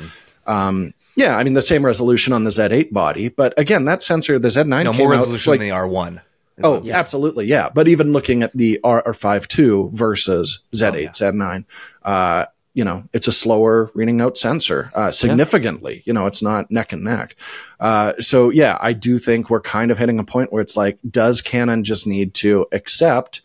Yeah, I mean, the same resolution on the Z8 body. But again, that sensor, the Z9 came more out resolution than the R1. Oh, absolutely, yeah. But even looking at the R5 II versus Z8, Z9, you know, it's a slower reading out sensor, significantly. You know, it's not neck and neck. So yeah, I do think we're kind of hitting a point where it's like, does Canon just need to accept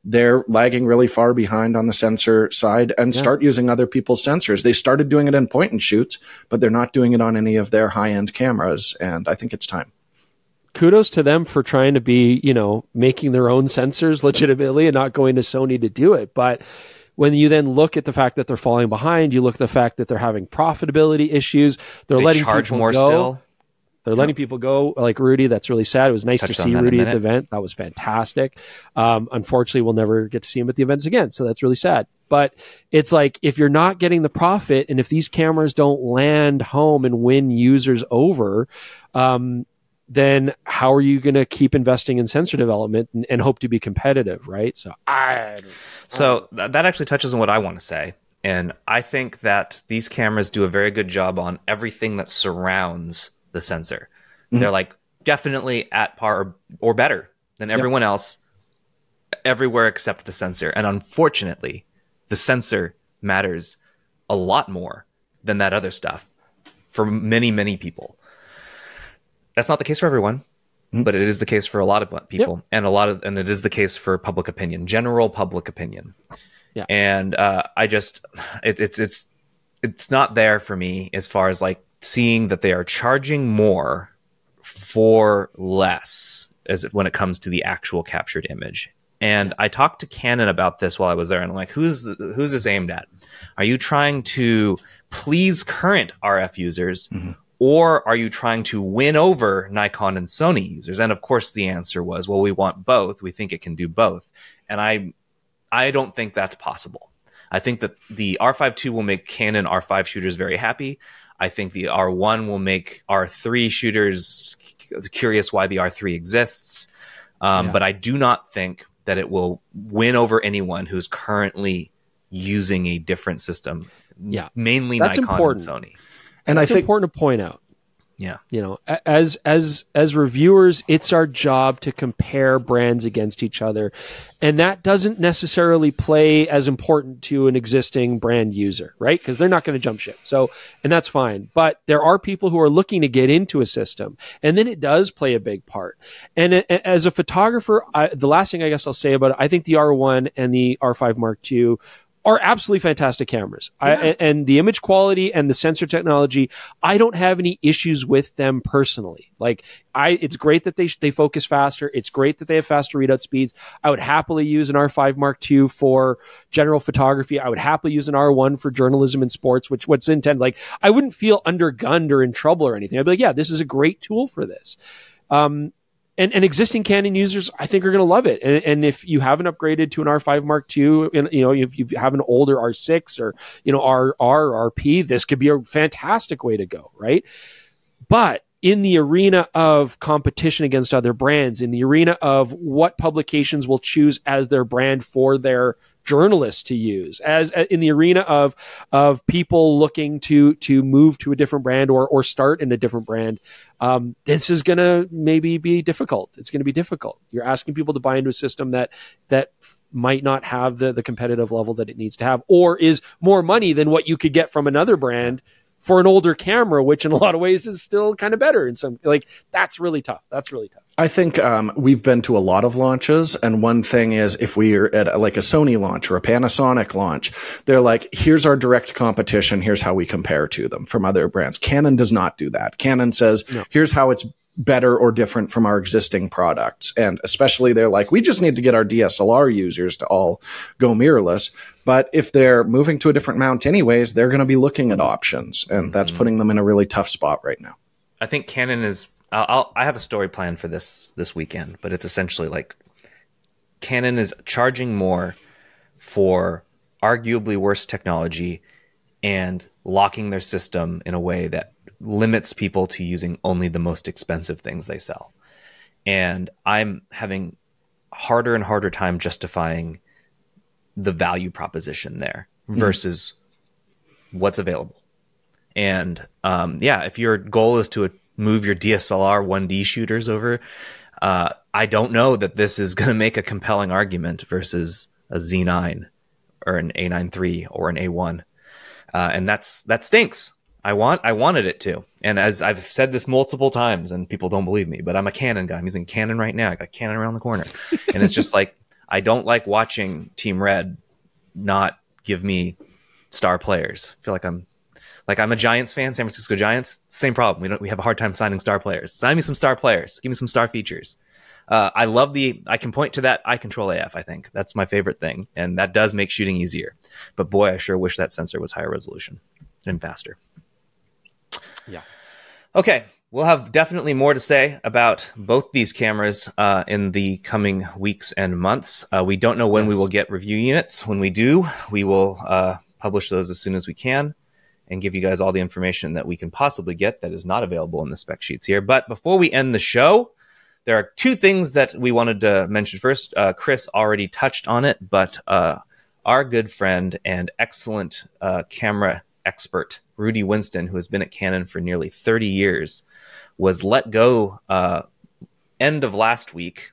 they're lagging really far behind on the sensor side and start using other people's sensors? They started doing it in point and shoots, but they're not doing it on any of their high-end cameras. And I think it's time. Kudos to them for trying to be, you know, making their own sensors legitimately and not going to Sony to do it. But when you then look at the fact that they're falling behind, you look at the fact that they're having profitability issues. They letting charge people more go. still. They're letting people go, like Rudy. That's really sad. It was nice to see Rudy at the event. That was fantastic. Unfortunately, we'll never get to see him at the events again, so that's really sad. But it's like, if you're not getting the profit, and if these cameras don't land home and win users over, then how are you going to keep investing in sensor development and hope to be competitive, right? So that actually touches on what I want to say. And I think that these cameras do a very good job on everything that surrounds the sensor. They're like definitely at par or better than everyone else everywhere except the sensor. And unfortunately, the sensor matters a lot more than that other stuff for many, many people. That's not the case for everyone, but it is the case for a lot of people, and it is the case for public opinion, general public opinion. Yeah. And it's not there for me as far as like seeing that they are charging more for less when it comes to the actual captured image. And I talked to Canon about this while I was there, and I'm like, who's this aimed at? Are you trying to please current RF users, or are you trying to win over Nikon and Sony users? And of course the answer was, well, we want both. We think it can do both. And I don't think that's possible. I think that the R5 II will make Canon R5 shooters very happy. I think the R1 will make R3 shooters curious why the R3 exists. But I do not think that it will win over anyone who's currently using a different system. Mainly that's Nikon important. and Sony. And I think important to point out. Yeah. You know, as reviewers, it's our job to compare brands against each other. And that doesn't necessarily play as important to an existing brand user, right? Because they're not going to jump ship. So, and that's fine. But there are people who are looking to get into a system. And then it does play a big part. And as a photographer, the last thing I guess I'll say about it, I think the R1 and the R5 Mark II are absolutely fantastic cameras. And the image quality and the sensor technology, I don't have any issues with them personally. Like, it's great that they focus faster. It's great that they have faster readout speeds. I would happily use an R5 Mark II for general photography. I would happily use an R1 for journalism and sports, what's intended. Like, I wouldn't feel undergunned or in trouble or anything. I'd be like, yeah, this is a great tool for this. And existing Canon users, I think, are going to love it. And if you haven't upgraded to an R5 Mark II, and you know, if you have an older R6 or RP, this could be a fantastic way to go, right? But in the arena of competition against other brands, in the arena of what publications will choose as their brand for their journalists to use, as in the arena of people looking to move to a different brand or start in a different brand, this is going to maybe be difficult. It's going to be difficult. You're asking people to buy into a system that might not have the competitive level that it needs to have, or is more money than what you could get from another brand for an older camera, which in a lot of ways is still kind of better. In some, like, that's really tough. I think we've been to a lot of launches, and one thing is, if we're at like a Sony launch or a Panasonic launch, they're like, here's our direct competition, here's how we compare to them from other brands. Canon does not do that. Canon says, here's how it's better or different from our existing products. And especially they're like, we just need to get our DSLR users to all go mirrorless. But if they're moving to a different mount anyways, they're going to be looking at options, and that's putting them in a really tough spot right now. I think Canon is, I have a story planned for this weekend, but it's essentially like Canon is charging more for arguably worse technology and locking their system in a way that limits people to using only the most expensive things they sell. And I'm having harder and harder time justifying the value proposition there versus what's available. And if your goal is to move your DSLR 1D shooters over, I don't know that this is going to make a compelling argument versus a Z9 or an A9 III or an A1. and that stinks. I wanted it to. And as I've said this multiple times, and people don't believe me, but I'm a Canon guy. I'm using Canon right now. I got Canon around the corner, and it's just like I don't like watching Team Red not give me star players. I feel like I'm a Giants fan, San Francisco Giants. Same problem. We have a hard time signing star players. Sign me some star players. Give me some star features. I can point to that eye control AF. I think that's my favorite thing, and that does make shooting easier. But boy, I sure wish that sensor was higher resolution and faster. Yeah. Okay, we'll have definitely more to say about both these cameras in the coming weeks and months. We don't know when we will get review units. When we do, we will publish those as soon as we can and give you guys all the information that we can possibly get that is not available in the spec sheets here. But before we end the show, there are two things that we wanted to mention first. Chris already touched on it, but our good friend and excellent camera expert, Rudy Winston, who has been at Canon for nearly 30 years, was let go end of last week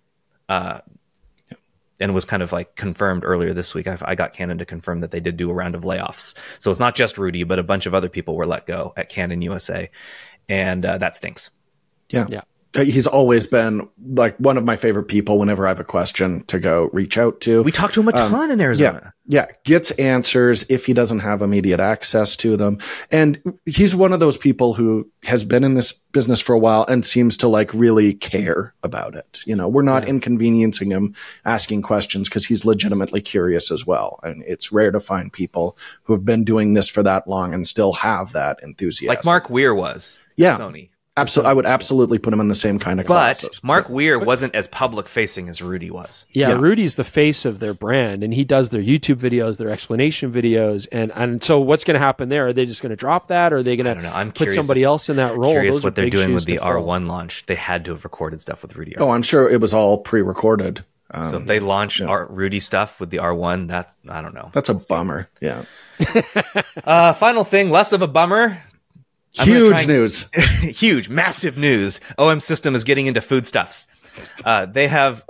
and was kind of like confirmed earlier this week. I got Canon to confirm that they did do a round of layoffs. So it's not just Rudy, but a bunch of other people were let go at Canon USA, and that stinks. Yeah. He's always been like one of my favorite people whenever I have a question to go reach out to. We talked to him a ton in Arizona. Yeah. Gets answers if he doesn't have immediate access to them. And he's one of those people who has been in this business for a while and seems to like really care about it. You know, we're not inconveniencing him asking questions because he's legitimately curious as well. And it's rare to find people who have been doing this for that long and still have that enthusiasm. Like Mark Weir was. Yeah. Sony. Absolutely, I would absolutely put him in the same kind of classes. But Mark Weir wasn't as public-facing as Rudy was. Yeah, Rudy's the face of their brand, and he does their YouTube videos, their explanation videos, and so what's going to happen there? Are they just going to drop that, or are they going to put somebody else in that role? Curious Those what they're doing with the R1 R1 launch. They had to have recorded stuff with Rudy. Oh, I'm sure it was all pre-recorded. So if they launch Rudy stuff with the R1, that's, I don't know. That's a bummer. Yeah. Final thing, less of a bummer. Huge news. Huge, massive news. OM System is getting into foodstuffs. They have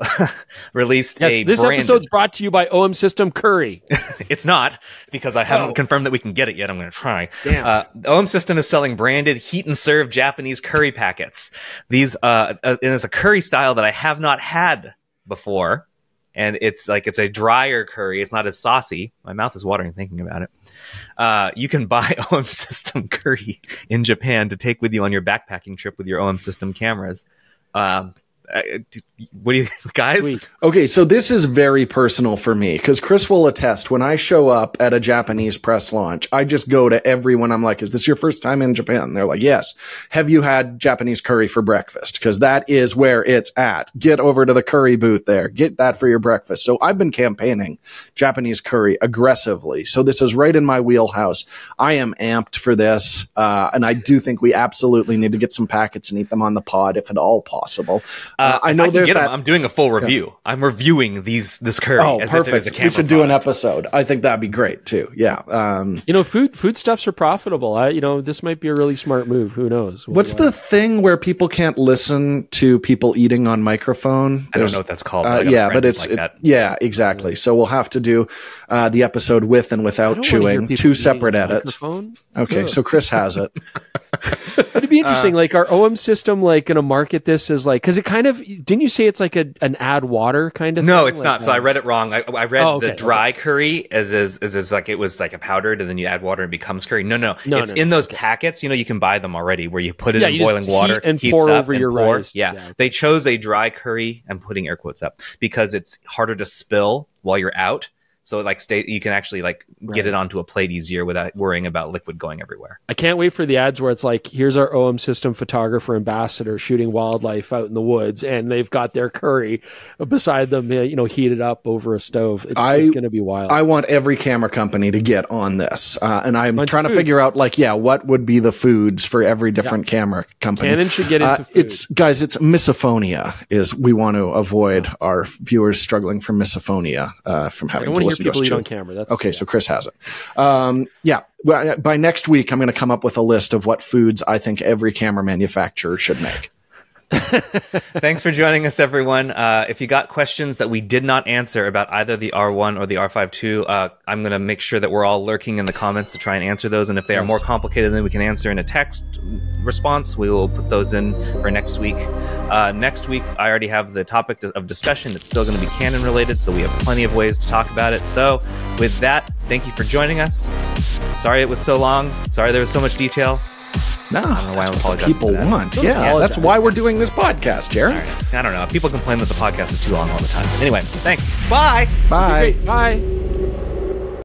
released this episode's brought to you by OM System Curry. It's not, because I haven't confirmed that we can get it yet. I'm going to try. OM System is selling branded heat and serve Japanese curry packets. These and it's a curry style that I have not had before. And it's a drier curry. It's not as saucy. My mouth is watering thinking about it. You can buy OM System curry in Japan to take with you on your backpacking trip with your OM System cameras. What do you guys? Sweet. Okay, so this is very personal for me because Chris will attest. When I show up at a Japanese press launch, I just go to everyone. I'm like, "Is this your first time in Japan?" And they're like, "Yes." Have you had Japanese curry for breakfast? Because that is where it's at. Get over to the curry booth there. Get that for your breakfast. So I've been campaigning Japanese curry aggressively. So this is right in my wheelhouse. I am amped for this, and I do think we absolutely need to get some packets and eat them on the pod if at all possible. I know there's that. I'm doing a full review. Yeah. I'm reviewing this curry. Oh, perfect. We should do an episode. I think that'd be great too. Yeah. Foodstuffs are profitable. This might be a really smart move. Who knows? What's the thing where people can't listen to people eating on microphone? I don't know what that's called. But it's yeah, exactly. So we'll have to do the episode with and without chewing, two separate edits. Okay, so Chris has it. It'd be interesting. Like, our OM System going to market this as because it kind of didn't you say it's like an add water kind of? No, thing? It's not. So I read it wrong. I read the dry curry as like it was like a powdered, and then you add water and it becomes curry. No. It's in those packets. You can buy them already where you put it in boiling water and pour over your rice. Yeah, they chose a dry curry. I'm putting air quotes up because it's harder to spill while you're out. So you can actually get it onto a plate easier without worrying about liquid going everywhere. I can't wait for the ads where it's like, here's our OM System photographer ambassador shooting wildlife out in the woods, and they've got their curry beside them, heated up over a stove. It's going to be wild. I want every camera company to get on this, and I'm trying to figure out what would be the foods for every different camera company. Canon should get into food. It's misophonia. We want to avoid our viewers struggling from misophonia from having to listen to us eat on camera. That's okay. So Chris has it. By next week, I'm going to come up with a list of what foods I think every camera manufacturer should make. Thanks for joining us, everyone. If you got questions that we did not answer about either the R1 or the R5 II, I'm going to make sure that we're all lurking in the comments to try and answer those. And if they are more complicated than we can answer in a text response, we will put those in for next week. Next week, I already have the topic of discussion that's still going to be Canon related, so we have plenty of ways to talk about it. So with that, thank you for joining us. Sorry it was so long. Sorry there was so much detail. No, I don't know why I'm that's what apologizing people for that. want. Yeah, that's why we're doing this podcast, Jared. I don't know. People complain that the podcast is too long all the time. Anyway, thanks. Bye. Bye. Great. Bye.